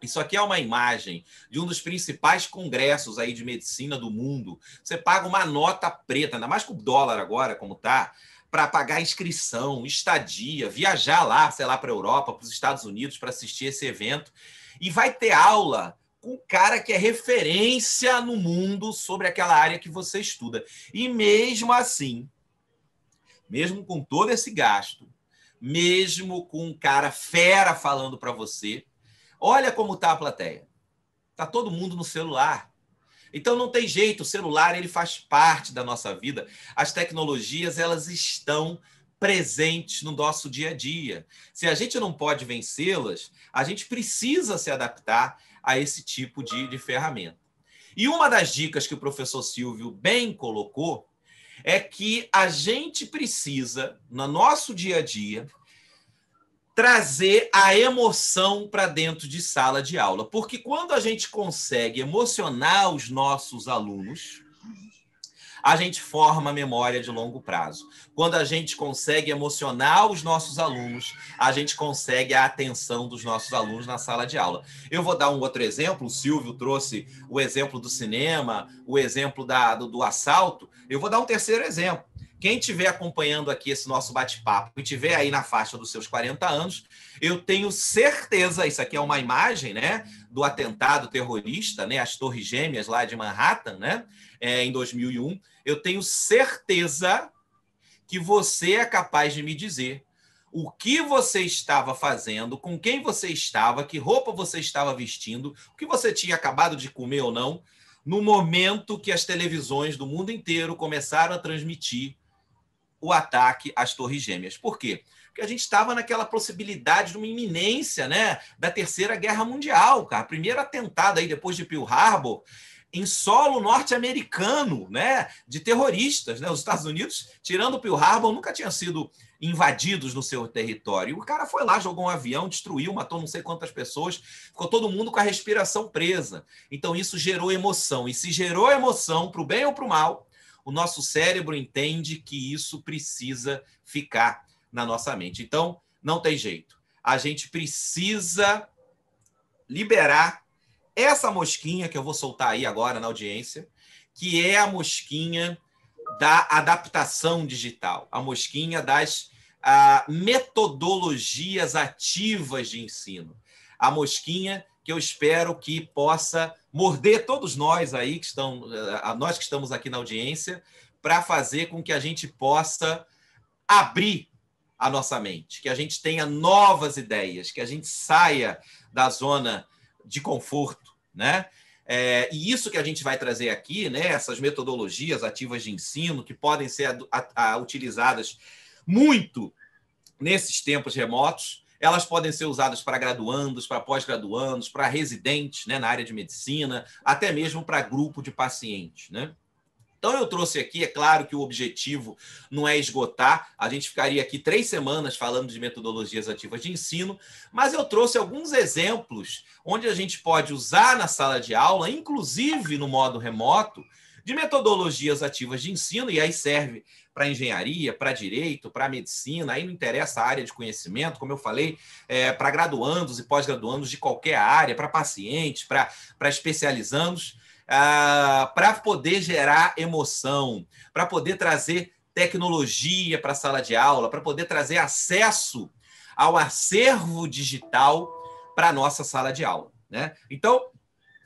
Speaker 3: isso aqui é uma imagem de um dos principais congressos aí de medicina do mundo. Você paga uma nota preta, ainda mais com o dólar agora, como está, para pagar inscrição, estadia, viajar lá, sei lá, para a Europa, para os Estados Unidos, para assistir esse evento. E vai ter aula com o cara que é referência no mundo sobre aquela área que você estuda. E mesmo assim, mesmo com todo esse gasto, mesmo com um cara fera falando para você, olha como está a plateia. Está todo mundo no celular. Então não tem jeito, o celular ele faz parte da nossa vida. As tecnologias elas estão presentes no nosso dia a dia. Se a gente não pode vencê-las, a gente precisa se adaptar a esse tipo de ferramenta. E uma das dicas que o professor Silvio bem colocou é que a gente precisa, no nosso dia a dia, trazer a emoção para dentro de sala de aula. Porque quando a gente consegue emocionar os nossos alunos, a gente forma memória de longo prazo. Quando a gente consegue emocionar os nossos alunos, a gente consegue a atenção dos nossos alunos na sala de aula. Eu vou dar um outro exemplo, o Silvio trouxe o exemplo do cinema, o exemplo do assalto. Eu vou dar um terceiro exemplo. Quem estiver acompanhando aqui esse nosso bate-papo e estiver aí na faixa dos seus 40 anos, eu tenho certeza, isso aqui é uma imagem, né, do atentado terrorista, né, as Torres Gêmeas lá de Manhattan, né, em 2001, eu tenho certeza que você é capaz de me dizer o que você estava fazendo, com quem você estava, que roupa você estava vestindo, o que você tinha acabado de comer ou não, no momento que as televisões do mundo inteiro começaram a transmitir o ataque às Torres Gêmeas. Por quê? Porque a gente estava naquela possibilidade de uma iminência, né, da Terceira Guerra Mundial, cara. Primeiro atentado aí depois de Pearl Harbor, em solo norte-americano, né, de terroristas, né? Os Estados Unidos, tirando Pearl Harbor, nunca tinham sido invadidos no seu território. O cara foi lá, jogou um avião, destruiu, matou não sei quantas pessoas, ficou todo mundo com a respiração presa. Então isso gerou emoção. E se gerou emoção, para o bem ou para o mal, o nosso cérebro entende que isso precisa ficar na nossa mente. Então, não tem jeito. A gente precisa liberar essa mosquinha que eu vou soltar aí agora na audiência, que é a mosquinha da adaptação digital, a mosquinha das metodologias ativas de ensino, a mosquinha que eu espero que possa morder todos nós aí, nós que estamos aqui na audiência, para fazer com que a gente possa abrir a nossa mente, que a gente tenha novas ideias, que a gente saia da zona de conforto, né? E isso que a gente vai trazer aqui, né? Essas metodologias ativas de ensino que podem ser utilizadas muito nesses tempos remotos, elas podem ser usadas para graduandos, para pós-graduandos, para residentes, né, na área de medicina, até mesmo para grupo de pacientes, né? Então, eu trouxe aqui, é claro que o objetivo não é esgotar, a gente ficaria aqui 3 semanas falando de metodologias ativas de ensino, mas eu trouxe alguns exemplos onde a gente pode usar na sala de aula, inclusive no modo remoto, de metodologias ativas de ensino, e aí serve para engenharia, para direito, para medicina, aí não interessa a área de conhecimento, como eu falei, para graduandos e pós-graduandos de qualquer área, para pacientes, para especializandos, para poder gerar emoção, para poder trazer tecnologia para a sala de aula, para poder trazer acesso ao acervo digital para a nossa sala de aula, né? Então,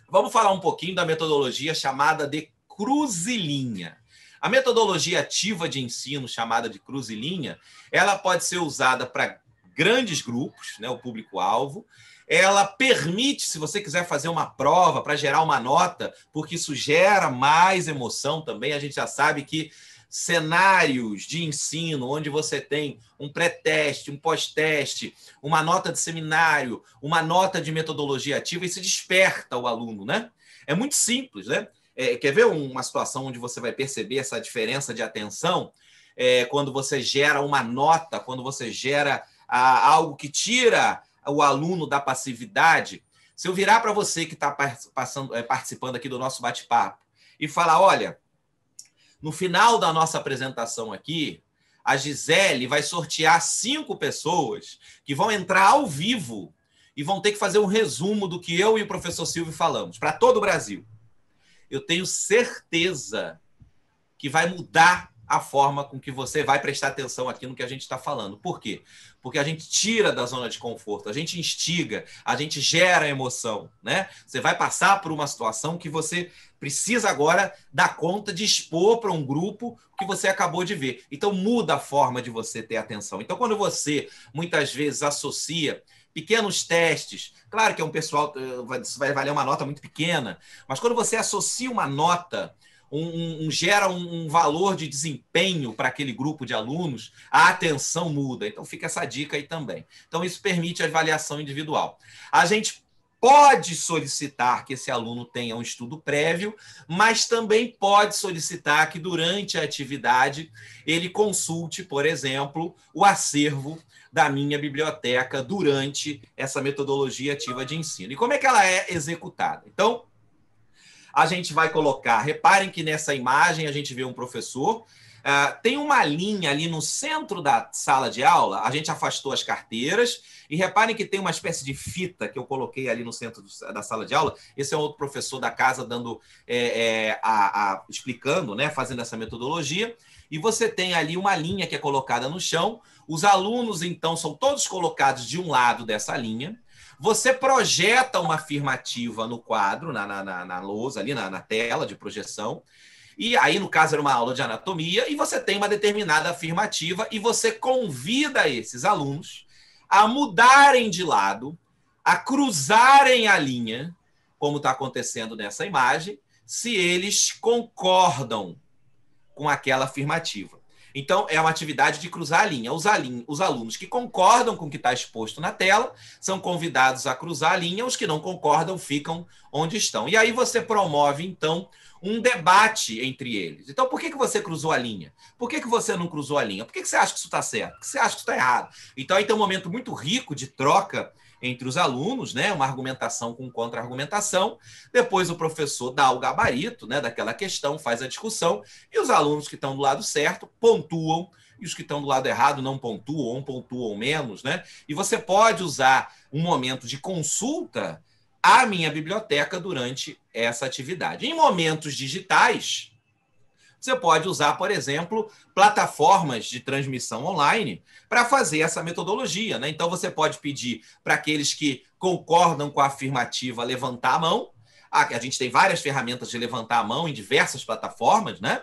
Speaker 3: vamos falar um pouquinho da metodologia chamada de Cruz-e-Linha. A metodologia ativa de ensino, chamada de Cruz-e-Linha, ela pode ser usada para grandes grupos, né, o público-alvo. Ela permite, se você quiser fazer uma prova para gerar uma nota, porque isso gera mais emoção também. A gente já sabe que cenários de ensino, onde você tem um pré-teste, um pós-teste, uma nota de seminário, uma nota de metodologia ativa, isso desperta o aluno, né? É muito simples, né? Quer ver uma situação onde você vai perceber essa diferença de atenção? Quando você gera uma nota, quando você gera algo que tira o aluno da passividade. Se eu virar para você que está participando aqui do nosso bate-papo e falar, olha, no final da nossa apresentação aqui, a Gisele vai sortear 5 pessoas que vão entrar ao vivo e vão ter que fazer um resumo do que eu e o professor Silvio falamos, para todo o Brasil. Eu tenho certeza que vai mudar a forma com que você vai prestar atenção aqui no que a gente está falando. Por quê? Porque a gente tira da zona de conforto, a gente instiga, a gente gera emoção, né? Você vai passar por uma situação que você precisa agora dar conta de expor para um grupo que você acabou de ver. Então, muda a forma de você ter atenção. Então, quando você, muitas vezes, associa pequenos testes, claro que é um pessoal, vai valer uma nota muito pequena, mas quando você associa uma nota, gera um valor de desempenho para aquele grupo de alunos, a atenção muda. Então, fica essa dica aí também. Então, isso permite a avaliação individual. A gente pode solicitar que esse aluno tenha um estudo prévio, mas também pode solicitar que, durante a atividade, ele consulte, por exemplo, o acervo da minha biblioteca durante essa metodologia ativa de ensino. E como é que ela é executada? Então, a gente vai colocar, reparem que nessa imagem a gente vê um professor, tem uma linha ali no centro da sala de aula, a gente afastou as carteiras, e reparem que tem uma espécie de fita que eu coloquei ali no centro da sala de aula. Esse é outro professor da casa dando, explicando, né, fazendo essa metodologia, e você tem ali uma linha que é colocada no chão, os alunos, então, são todos colocados de um lado dessa linha. Você projeta uma afirmativa no quadro, na lousa, ali na tela de projeção, e aí, no caso, era uma aula de anatomia, e você tem uma determinada afirmativa, e você convida esses alunos a mudarem de lado, a cruzarem a linha, como está acontecendo nessa imagem, se eles concordam com aquela afirmativa. Então, é uma atividade de cruzar a linha. Os alunos que concordam com o que está exposto na tela são convidados a cruzar a linha, os que não concordam ficam onde estão. E aí você promove, então, um debate entre eles. Então, por que você cruzou a linha? Por que você não cruzou a linha? Por que você acha que isso está certo? Por que você acha que isso está errado? Então, aí tem um momento muito rico de troca entre os alunos, né? Uma argumentação com contra-argumentação. Depois o professor dá o gabarito, né, daquela questão, faz a discussão, e os alunos que estão do lado certo pontuam, e os que estão do lado errado não pontuam, ou pontuam menos, né? E você pode usar um momento de consulta a minha biblioteca durante essa atividade. Em momentos digitais, você pode usar, por exemplo, plataformas de transmissão online para fazer essa metodologia, né? Então, você pode pedir para aqueles que concordam com a afirmativa levantar a mão. A gente tem várias ferramentas de levantar a mão em diversas plataformas, né?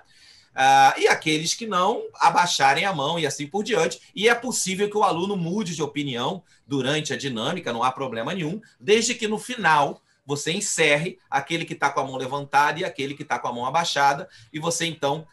Speaker 3: E aqueles que não, abaixarem a mão e assim por diante. E é possível que o aluno mude de opinião durante a dinâmica, não há problema nenhum, desde que no final você encerre aquele que está com a mão levantada e aquele que está com a mão abaixada, e você, então,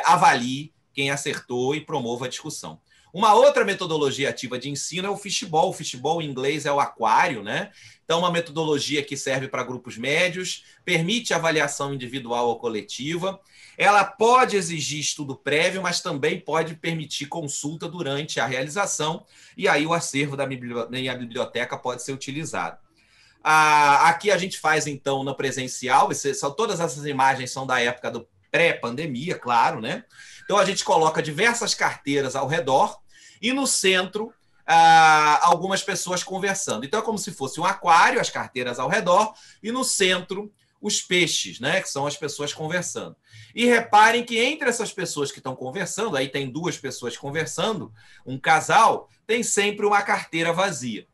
Speaker 3: avalie quem acertou e promova a discussão. Uma outra metodologia ativa de ensino é o fishbowl. O fishbowl em inglês é o aquário, né? Então, uma metodologia que serve para grupos médios, permite avaliação individual ou coletiva. Ela pode exigir estudo prévio, mas também pode permitir consulta durante a realização, e aí o acervo da minha biblioteca pode ser utilizado. Aqui a gente faz, então, no presencial, todas essas imagens são da época do pré-pandemia, claro, né? Então, a gente coloca diversas carteiras ao redor e no centro algumas pessoas conversando. Então, é como se fosse um aquário, as carteiras ao redor, e no centro os peixes, né? Que são as pessoas conversando. E reparem que entre essas pessoas que estão conversando, aí tem duas pessoas conversando, um casal, tem sempre uma carteira vazia.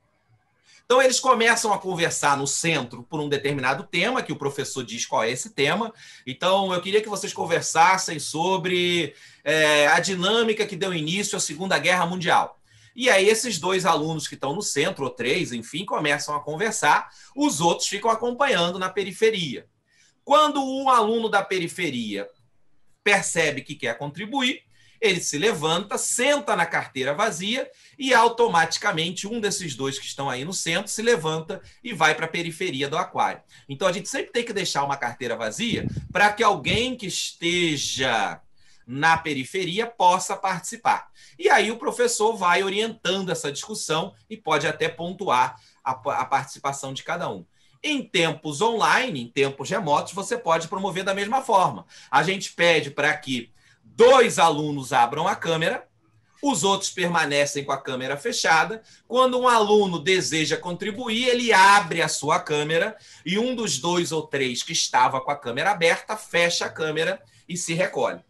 Speaker 3: Então, eles começam a conversar no centro por um determinado tema, que o professor diz qual é esse tema. Então, eu queria que vocês conversassem sobre a dinâmica que deu início à Segunda Guerra Mundial. E aí, esses dois alunos que estão no centro, ou três, enfim, começam a conversar, os outros ficam acompanhando na periferia. Quando um aluno da periferia percebe que quer contribuir, ele se levanta, senta na carteira vazia e automaticamente um desses dois que estão aí no centro se levanta e vai para a periferia do aquário. Então, a gente sempre tem que deixar uma carteira vazia para que alguém que esteja na periferia possa participar. E aí o professor vai orientando essa discussão e pode até pontuar a participação de cada um. Em tempos online, em tempos remotos, você pode promover da mesma forma. A gente pede para que 2 alunos abram a câmera, os outros permanecem com a câmera fechada. Quando um aluno deseja contribuir, ele abre a sua câmera e um dos 2 ou 3 que estava com a câmera aberta fecha a câmera e se recolhe.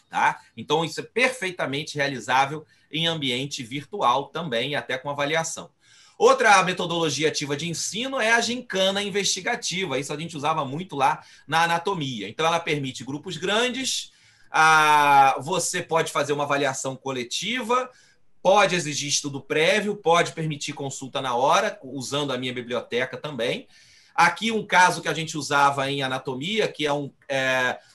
Speaker 3: Tá? Então, isso é perfeitamente realizável em ambiente virtual também, até com avaliação. Outra metodologia ativa de ensino é a gincana investigativa. Isso a gente usava muito lá na anatomia. Então, ela permite grupos grandes, você pode fazer uma avaliação coletiva, pode exigir estudo prévio, pode permitir consulta na hora, usando a minha biblioteca também. Aqui um caso que a gente usava em anatomia, que é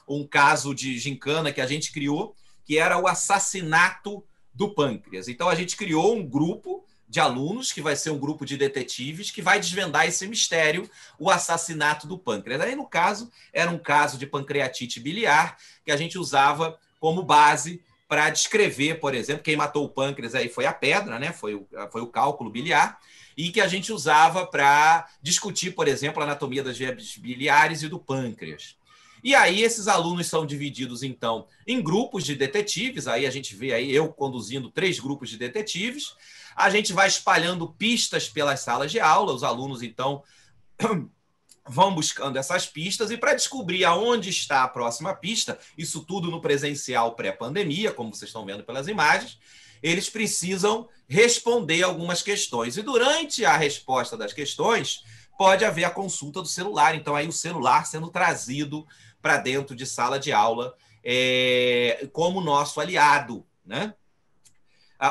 Speaker 3: um caso de gincana que a gente criou, que era o assassinato do pâncreas. Então, a gente criou um grupo de alunos, que vai ser um grupo de detetives, que vai desvendar esse mistério, o assassinato do pâncreas. Aí, no caso, era um caso de pancreatite biliar, que a gente usava como base para descrever, por exemplo, quem matou o pâncreas aí foi a pedra, né? Foi o cálculo biliar, e que a gente usava para discutir, por exemplo, a anatomia das vias biliares e do pâncreas. E aí esses alunos são divididos, então, em grupos de detetives. Aí a gente vê aí eu conduzindo 3 grupos de detetives. A gente vai espalhando pistas pelas salas de aula. Os alunos, então, vão buscando essas pistas, e para descobrir aonde está a próxima pista, isso tudo no presencial pré-pandemia, como vocês estão vendo pelas imagens, eles precisam responder algumas questões. E durante a resposta das questões, pode haver a consulta do celular. Então, aí o celular sendo trazido para dentro de sala de aula como nosso aliado, né?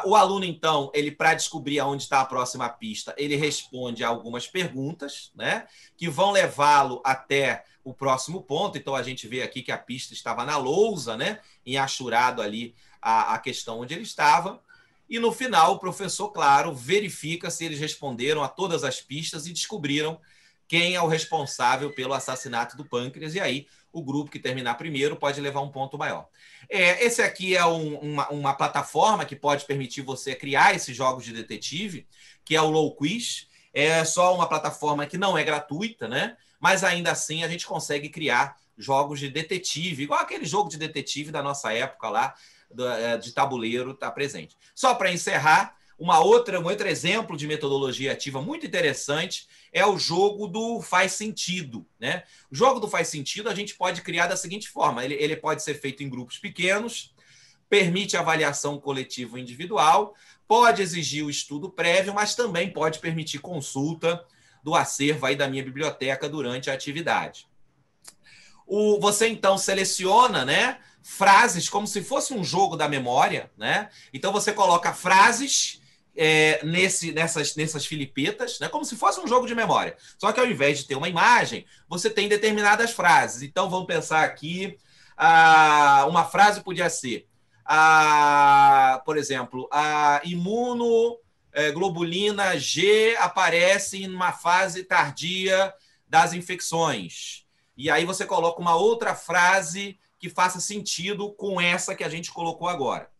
Speaker 3: O aluno, então, ele, para descobrir aonde está a próxima pista, ele responde a algumas perguntas, né, que vão levá-lo até o próximo ponto. Então, a gente vê aqui que a pista estava na lousa, né, enhaixurado ali a questão onde ele estava. E, no final, o professor, claro, verifica se eles responderam a todas as pistas e descobriram quem é o responsável pelo assassinato do pâncreas. E aí, o grupo que terminar primeiro pode levar um ponto maior. Esse aqui é uma plataforma que pode permitir você criar esses jogos de detetive, que é o Low Quiz. É só uma plataforma que não é gratuita, né? Mas ainda assim a gente consegue criar jogos de detetive, igual aquele jogo de detetive da nossa época lá, de tabuleiro, está presente. Só para encerrar, um outro exemplo de metodologia ativa muito interessante é o jogo do faz sentido, né? O jogo do faz sentido a gente pode criar da seguinte forma: ele pode ser feito em grupos pequenos, permite avaliação coletiva ou individual, pode exigir o estudo prévio, mas também pode permitir consulta do acervo aí da minha biblioteca durante a atividade. Você então seleciona, né, frases como se fosse um jogo da memória, né? Então você coloca frases nessas filipetas, né, como se fosse um jogo de memória. Só que ao invés de ter uma imagem, você tem determinadas frases. Então vamos pensar aqui, uma frase podia ser, por exemplo, a imunoglobulina G aparece em uma fase tardia das infecções. E aí você coloca uma outra frase que faça sentido com essa que a gente colocou agora.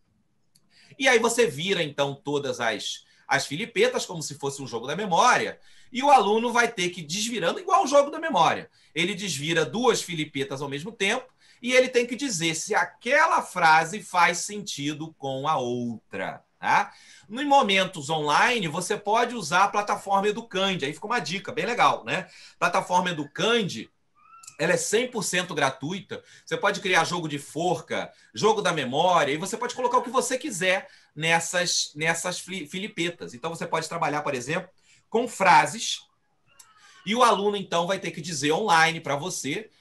Speaker 3: E aí você vira, então, todas as filipetas, como se fosse um jogo da memória, e o aluno vai ter que ir desvirando igual o jogo da memória. Ele desvira 2 filipetas ao mesmo tempo, e ele tem que dizer se aquela frase faz sentido com a outra. Tá? Em momentos online, você pode usar a plataforma Educand. Aí fica uma dica bem legal, né? Plataforma Educand, ela é 100% gratuita. Você pode criar jogo de forca, jogo da memória, e você pode colocar o que você quiser nessas filipetas. Então, você pode trabalhar, por exemplo, com frases, e o aluno, então, vai ter que dizer online para você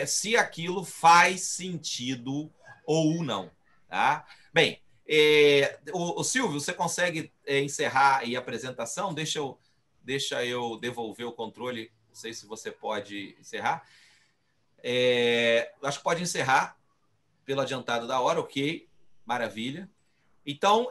Speaker 3: se aquilo faz sentido ou não. Tá? Bem, o Silvio, você consegue encerrar aí a apresentação? Deixa eu devolver o controle. Não sei se você pode encerrar. Acho que pode encerrar pelo adiantado da hora, ok, maravilha. Então,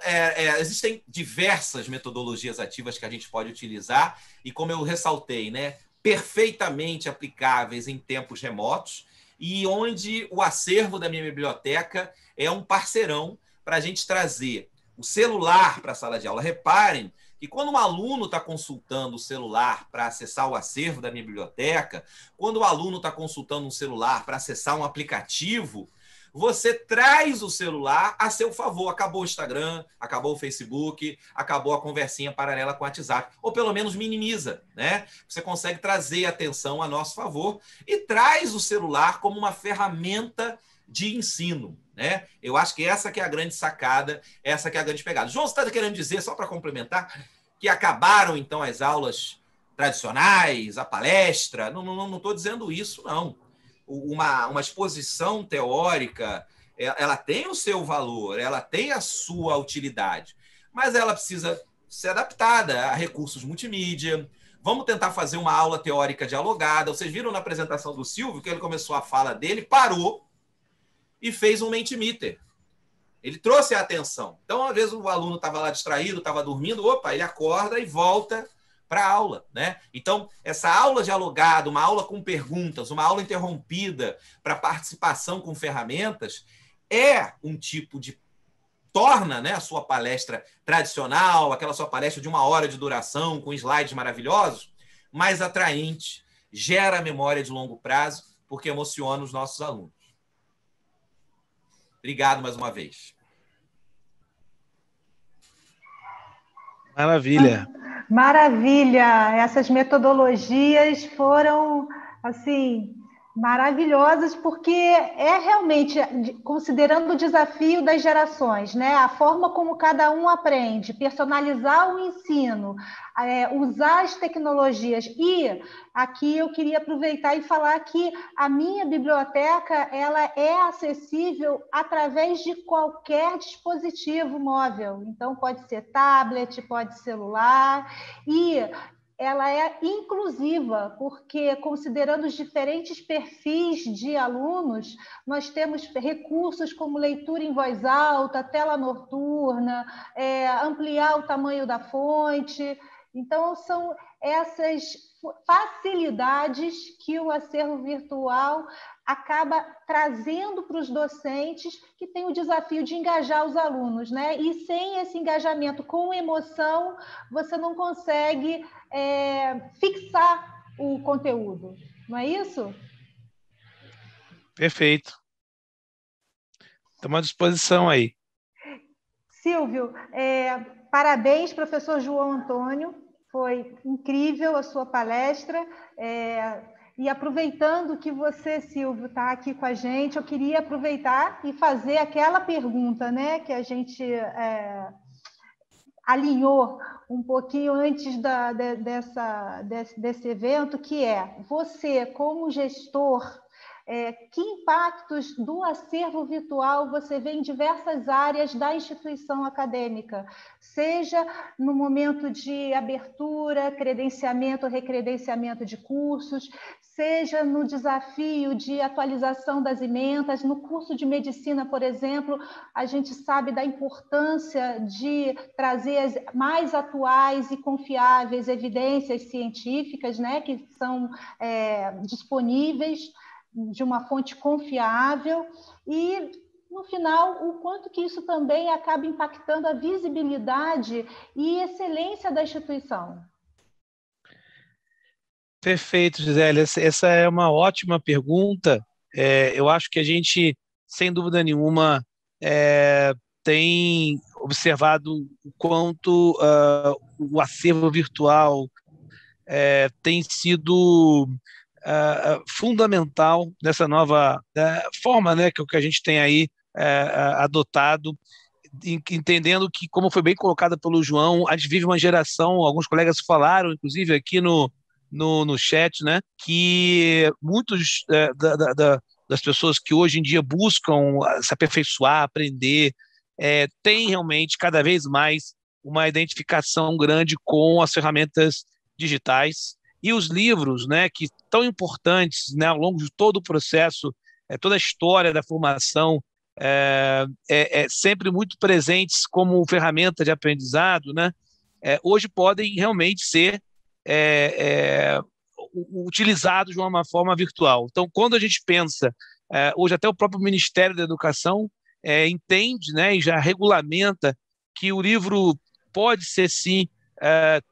Speaker 3: existem diversas metodologias ativas que a gente pode utilizar e, como eu ressaltei, né, perfeitamente aplicáveis em tempos remotos e onde o acervo da minha biblioteca é um parceirão para a gente trazer o celular para a sala de aula. Reparem que quando um aluno está consultando o celular para acessar o acervo da minha biblioteca, quando o aluno está consultando um celular para acessar um aplicativo, você traz o celular a seu favor. Acabou o Instagram, acabou o Facebook, acabou a conversinha paralela com o WhatsApp. Ou pelo menos minimiza, né? Você consegue trazer a atenção a nosso favor e traz o celular como uma ferramenta de ensino, né? Eu acho que essa que é a grande sacada, essa que é a grande pegada. João, você está querendo dizer, só para complementar, que acabaram, então, as aulas tradicionais, a palestra? Não estou dizendo isso, não. Uma exposição teórica, ela tem o seu valor, ela tem a sua utilidade, mas ela precisa ser adaptada a recursos multimídia. Vamos tentar fazer uma aula teórica dialogada. Vocês viram na apresentação do Silvio que ele começou a fala dele, parou e fez um Mentimeter. Ele trouxe a atenção. Então, às vezes, o aluno estava lá distraído, estava dormindo, ele acorda e volta para a aula, né? Então, essa aula dialogada, uma aula com perguntas, uma aula interrompida para participação com ferramentas, é um tipo de... torna, né, a sua palestra tradicional, aquela sua palestra de 1 hora de duração, com slides maravilhosos, mais atraente, gera memória de longo prazo, porque emociona os nossos alunos. Obrigado mais uma vez.
Speaker 2: Maravilha.
Speaker 1: Maravilha! Essas metodologias foram, assim, maravilhosas, porque é realmente, considerando o desafio das gerações, né? A forma como cada um aprende, personalizar o ensino, usar as tecnologias. E aqui eu queria aproveitar e falar que a minha biblioteca ela é acessível através de qualquer dispositivo móvel. Então, pode ser tablet, pode ser celular, e ela é inclusiva, porque, considerando os diferentes perfis de alunos, nós temos recursos como leitura em voz alta, tela noturna, ampliar o tamanho da fonte. Então, são essas facilidades que o acervo virtual acaba trazendo para os docentes, que tem o desafio de engajar os alunos, né? E sem esse engajamento com emoção, você não consegue fixar o conteúdo, não é isso?
Speaker 2: Perfeito. Estamos à disposição aí.
Speaker 1: Silvio, Parabéns, professor João Antônio, foi incrível a sua palestra. E aproveitando que você, Silvio, está aqui com a gente, eu queria aproveitar e fazer aquela pergunta, né, que a gente alinhou um pouquinho antes desse evento, que é, você, como gestor, que impactos do acervo virtual você vê em diversas áreas da instituição acadêmica, seja no momento de abertura, credenciamento, recredenciamento de cursos, seja no desafio de atualização das emendas, no curso de medicina, por exemplo, a gente sabe da importância de trazer as mais atuais e confiáveis evidências científicas, né, que são disponíveis de uma fonte confiável e, no final, o quanto que isso também acaba impactando a visibilidade e excelência da instituição.
Speaker 2: Perfeito, Gisele. Essa é uma ótima pergunta. Eu acho que a gente, sem dúvida nenhuma, tem observado o quanto o acervo virtual tem sido fundamental nessa nova forma, né, que a gente tem aí adotado, entendendo que, como foi bem colocada pelo João, a gente vive uma geração, alguns colegas falaram, inclusive aqui no chat, né, que muitos das pessoas que hoje em dia buscam se aperfeiçoar, aprender, têm realmente cada vez mais uma identificação grande com as ferramentas digitais e os livros, né, que tão importantes, né, ao longo de todo o processo, toda a história da formação, sempre muito presentes como ferramenta de aprendizado, né, hoje podem realmente ser utilizados de uma forma virtual. Então, quando a gente pensa, hoje até o próprio Ministério da Educação entende, né, e já regulamenta que o livro pode ser, sim,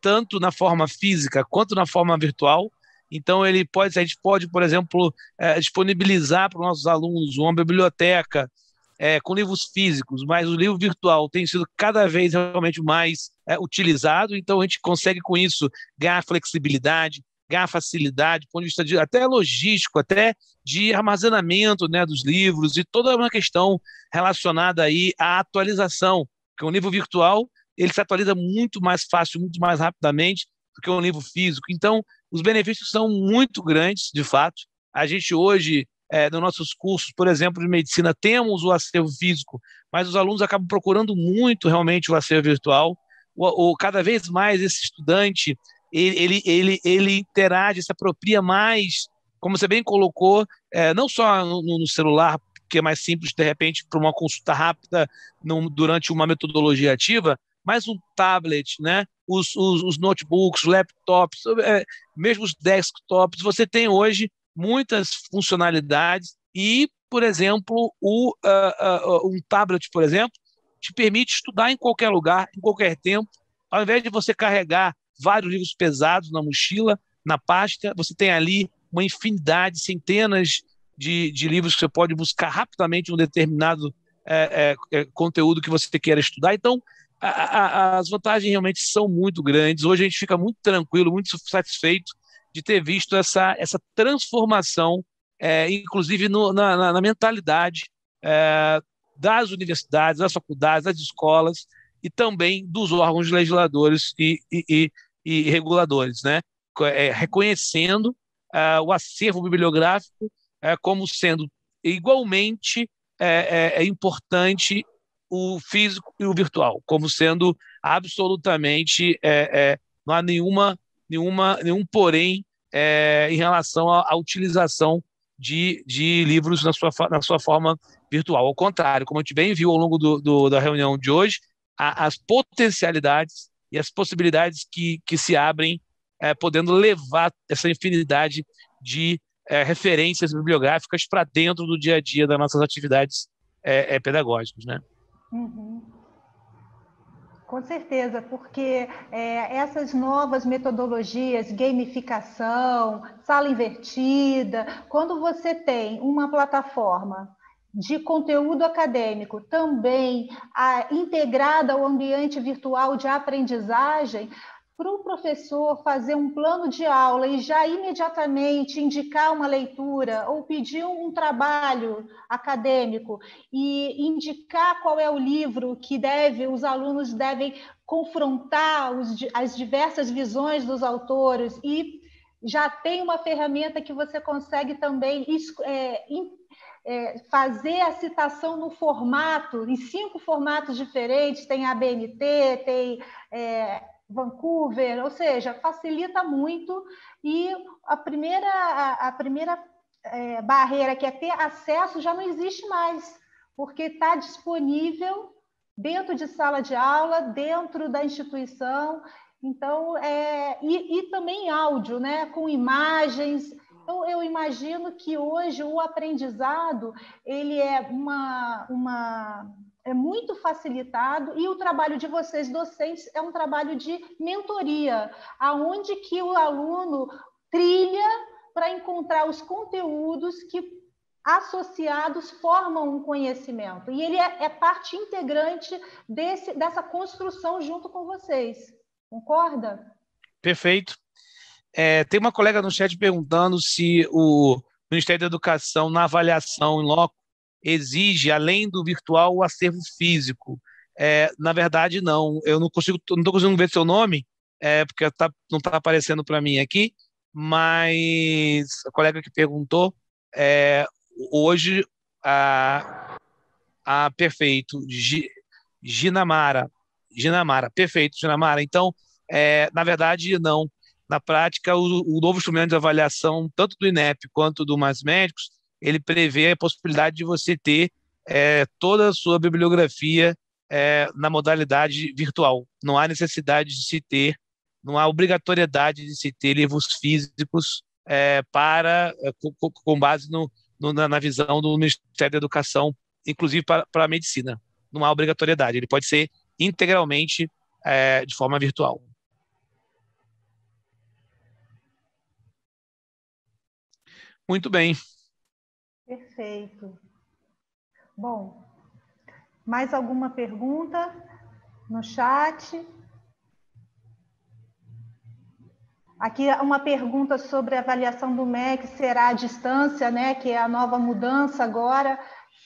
Speaker 2: tanto na forma física quanto na forma virtual. Então, a gente pode, por exemplo, disponibilizar para os nossos alunos uma biblioteca com livros físicos, mas o livro virtual tem sido cada vez realmente mais utilizado, então a gente consegue com isso ganhar flexibilidade, ganhar facilidade, do ponto de vista até logístico, até de armazenamento, né, dos livros, e toda uma questão relacionada aí à atualização, porque um livro virtual ele se atualiza muito mais fácil, muito mais rapidamente do que um livro físico. Então, os benefícios são muito grandes, de fato. A gente hoje, nos nossos cursos, por exemplo, de medicina, temos o acervo físico, mas os alunos acabam procurando muito realmente o acervo virtual. Cada vez mais esse estudante, ele interage, se apropria mais, como você bem colocou, não só no celular, que é mais simples, de repente, para uma consulta rápida durante uma metodologia ativa, mas um tablet, né? Os notebooks, laptops, mesmo os desktops, você tem hoje muitas funcionalidades e, por exemplo, um tablet, por exemplo, te permite estudar em qualquer lugar, em qualquer tempo. Ao invés de você carregar vários livros pesados na mochila, na pasta, você tem ali uma infinidade, centenas de livros que você pode buscar rapidamente um determinado conteúdo que você queira estudar. Então, as vantagens realmente são muito grandes. Hoje a gente fica muito tranquilo, muito satisfeito de ter visto essa transformação, inclusive na mentalidade das universidades, das faculdades, das escolas e também dos órgãos legisladores e reguladores, né? Reconhecendo o acervo bibliográfico como sendo igualmente importante o físico e o virtual, como sendo absolutamente não há nenhum porém em relação à utilização de livros na sua forma virtual. Ao contrário, como a gente bem viu ao longo da reunião de hoje, as potencialidades e as possibilidades que se abrem, podendo levar essa infinidade de referências bibliográficas para dentro do dia a dia das nossas atividades pedagógicas, né?
Speaker 1: Uhum. Com certeza, porque essas novas metodologias, gamificação, sala invertida, quando você tem uma plataforma de conteúdo acadêmico, também integrada ao ambiente virtual de aprendizagem, para o professor fazer um plano de aula e já imediatamente indicar uma leitura ou pedir um trabalho acadêmico e indicar qual é o livro que os alunos devem confrontar as diversas visões dos autores, e já tem uma ferramenta que você consegue também fazer a citação no formato, em 5 formatos diferentes, tem ABNT, tem Vancouver, ou seja, facilita muito. E a primeira barreira, que é ter acesso, já não existe mais, porque está disponível dentro de sala de aula, dentro da instituição. Então, e também áudio, né, com imagens. Então, eu imagino que hoje o aprendizado ele é muito facilitado, e o trabalho de vocês, docentes, é um trabalho de mentoria, aonde que o aluno trilha para encontrar os conteúdos que, associados, formam um conhecimento. E ele é parte integrante dessa construção junto com vocês. Concorda?
Speaker 2: Perfeito. Tem uma colega no chat perguntando se o Ministério da Educação, na avaliação em loco, exige, além do virtual, o acervo físico. Na verdade, não. Eu não estou conseguindo ver seu nome, porque não está aparecendo para mim aqui, mas a colega que perguntou, hoje, perfeito, Ginamara, perfeito, Ginamara. Então, na verdade, não. Na prática, o novo instrumento de avaliação, tanto do INEP quanto do Mais Médicos, ele prevê a possibilidade de você ter toda a sua bibliografia na modalidade virtual. Não há necessidade de se ter, não há obrigatoriedade de se ter livros físicos com base na visão do Ministério da Educação, inclusive para a medicina. Não há obrigatoriedade, ele pode ser integralmente de forma virtual. Muito bem.
Speaker 1: Perfeito. Bom, mais alguma pergunta no chat? Aqui uma pergunta sobre a avaliação do MEC, será à distância, né? Que é a nova mudança agora,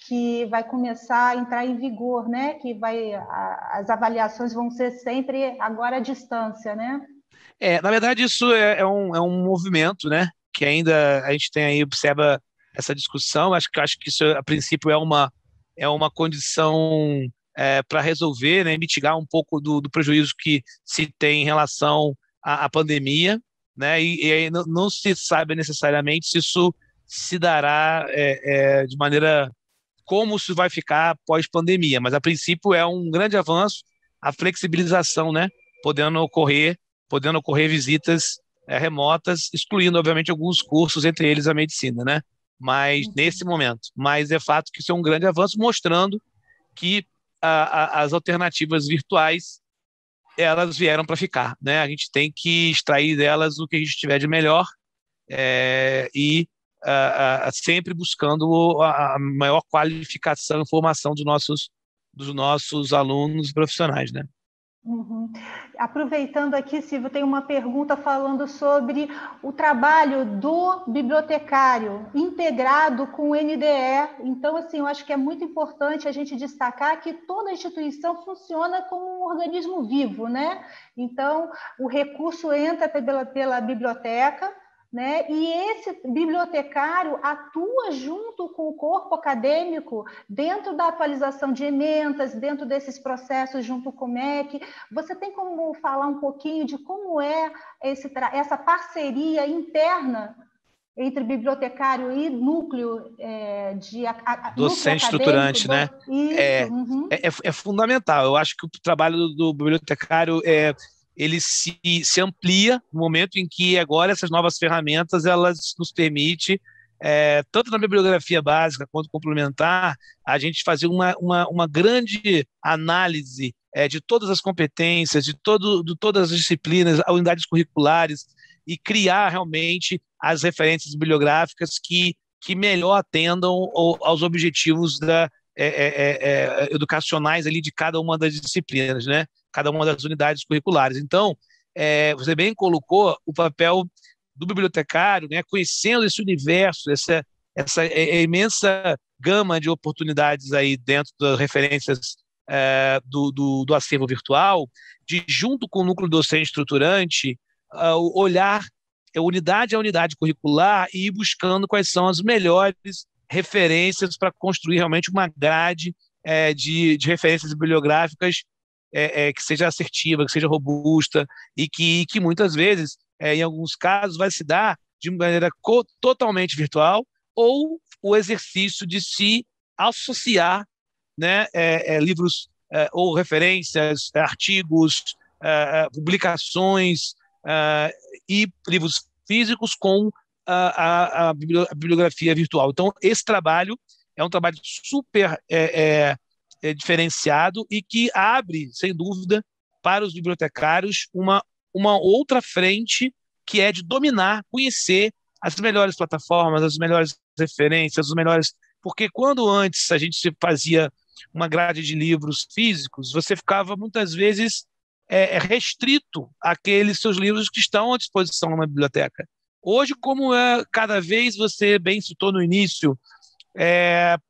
Speaker 1: que vai começar a entrar em vigor, né? Que as avaliações vão ser sempre agora à distância, né?
Speaker 2: Na verdade, isso é um movimento, né? Que ainda a gente tem aí, observa essa discussão. Acho que isso, a princípio, é uma condição para resolver, né, mitigar um pouco do prejuízo que se tem em relação à pandemia, né, e aí não se sabe necessariamente se isso se dará de maneira como isso vai ficar pós-pandemia, mas a princípio é um grande avanço a flexibilização, né, podendo ocorrer visitas remotas, excluindo, obviamente, alguns cursos, entre eles a medicina, né? Mas nesse momento. Mas é fato que isso é um grande avanço, mostrando que as alternativas virtuais, elas vieram para ficar, né? A gente tem que extrair delas o que a gente tiver de melhor e sempre buscando a maior qualificação e formação dos nossos alunos e profissionais, né?
Speaker 1: Uhum. Aproveitando aqui, Silvio, tem uma pergunta falando sobre o trabalho do bibliotecário integrado com o NDE. Então, assim, eu acho que é muito importante a gente destacar que toda instituição funciona como um organismo vivo, né? Então, o recurso entra pela biblioteca, né? E esse bibliotecário atua junto com o corpo acadêmico dentro da atualização de emendas, dentro desses processos junto com o MEC. Você tem como falar um pouquinho de como é essa parceria interna entre bibliotecário e núcleo de
Speaker 2: docente estruturante, né? É fundamental. Eu acho que o trabalho do bibliotecário ele se amplia no momento em que agora essas novas ferramentas elas nos permitem, tanto na bibliografia básica quanto complementar, a gente fazer uma grande análise de todas as competências, de todas as disciplinas, unidades curriculares, e criar realmente as referências bibliográficas que que melhor atendam aos objetivos educacionais ali de cada uma das disciplinas, né? Cada uma das unidades curriculares. Então, você bem colocou o papel do bibliotecário, né? Conhecendo esse universo, essa imensa gama de oportunidades aí dentro das referências do acervo virtual, de junto com o núcleo docente estruturante, olhar unidade a unidade curricular e ir buscando quais são as melhores referências para construir realmente uma grade de referências bibliográficas que seja assertiva, que seja robusta e que muitas vezes, em alguns casos, vai se dar de maneira totalmente virtual ou o exercício de se associar, né, livros ou referências, artigos, publicações e livros físicos com a bibliografia virtual. Então, esse trabalho é um trabalho super diferenciado e que abre, sem dúvida, para os bibliotecários uma outra frente que é de dominar, conhecer as melhores plataformas, as melhores referências, os melhores... Porque quando antes a gente fazia uma grade de livros físicos, você ficava muitas vezes restrito àqueles seus livros que estão à disposição numa biblioteca. Hoje, como cada vez você bem citou no início,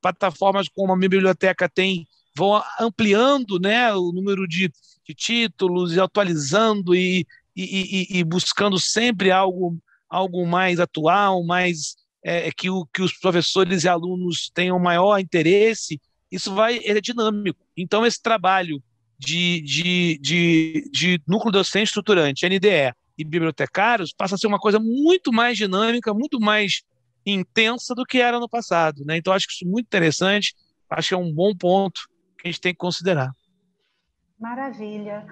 Speaker 2: plataformas como a minha biblioteca vão ampliando, né, o número de títulos e atualizando e buscando sempre algo mais atual, mais que os professores e alunos tenham maior interesse. Isso é dinâmico. Então, esse trabalho de núcleo docente estruturante, NDE e bibliotecários passa a ser uma coisa muito mais dinâmica, muito mais intensa do que era no passado, né? Então, acho que isso é muito interessante, acho que é um bom ponto que a gente tem que considerar.
Speaker 1: Maravilha.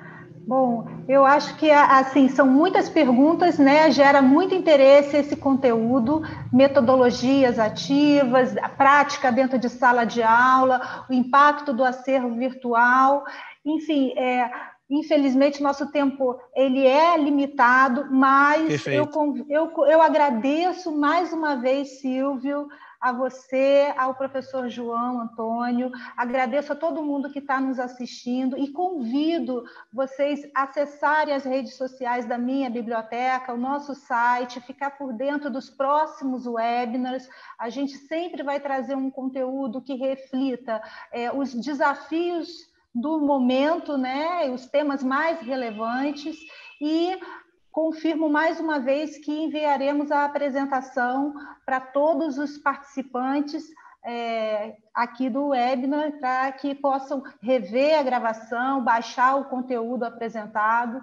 Speaker 1: Bom, eu acho que assim são muitas perguntas, né? Gera muito interesse esse conteúdo, metodologias ativas, a prática dentro de sala de aula, o impacto do acervo virtual, enfim, infelizmente nosso tempo ele é limitado, mas eu agradeço mais uma vez, Silvio, a você, ao professor João Antônio, agradeço a todo mundo que está nos assistindo e convido vocês a acessarem as redes sociais da minha biblioteca, o nosso site, ficar por dentro dos próximos webinars. A gente sempre vai trazer um conteúdo que reflita os desafios do momento, né, os temas mais relevantes e confirmo mais uma vez que enviaremos a apresentação para todos os participantes aqui do webinar, para que possam rever a gravação, baixar o conteúdo apresentado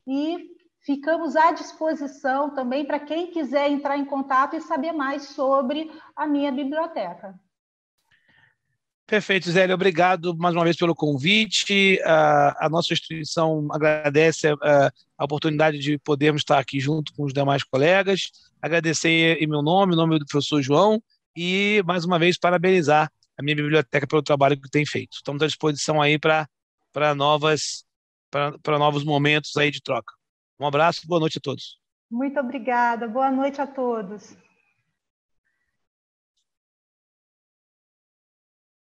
Speaker 1: e ficamos à disposição também para quem quiser entrar em contato e saber mais sobre a minha biblioteca.
Speaker 2: Perfeito, Zélia. Obrigado mais uma vez pelo convite. A nossa instituição agradece a oportunidade de podermos estar aqui junto com os demais colegas. Agradecer em meu nome, em nome do professor João, e mais uma vez parabenizar a minha biblioteca pelo trabalho que tem feito. Estamos à disposição aí para novos momentos aí de troca. Um abraço, boa noite a todos.
Speaker 1: Muito obrigada, boa noite a todos.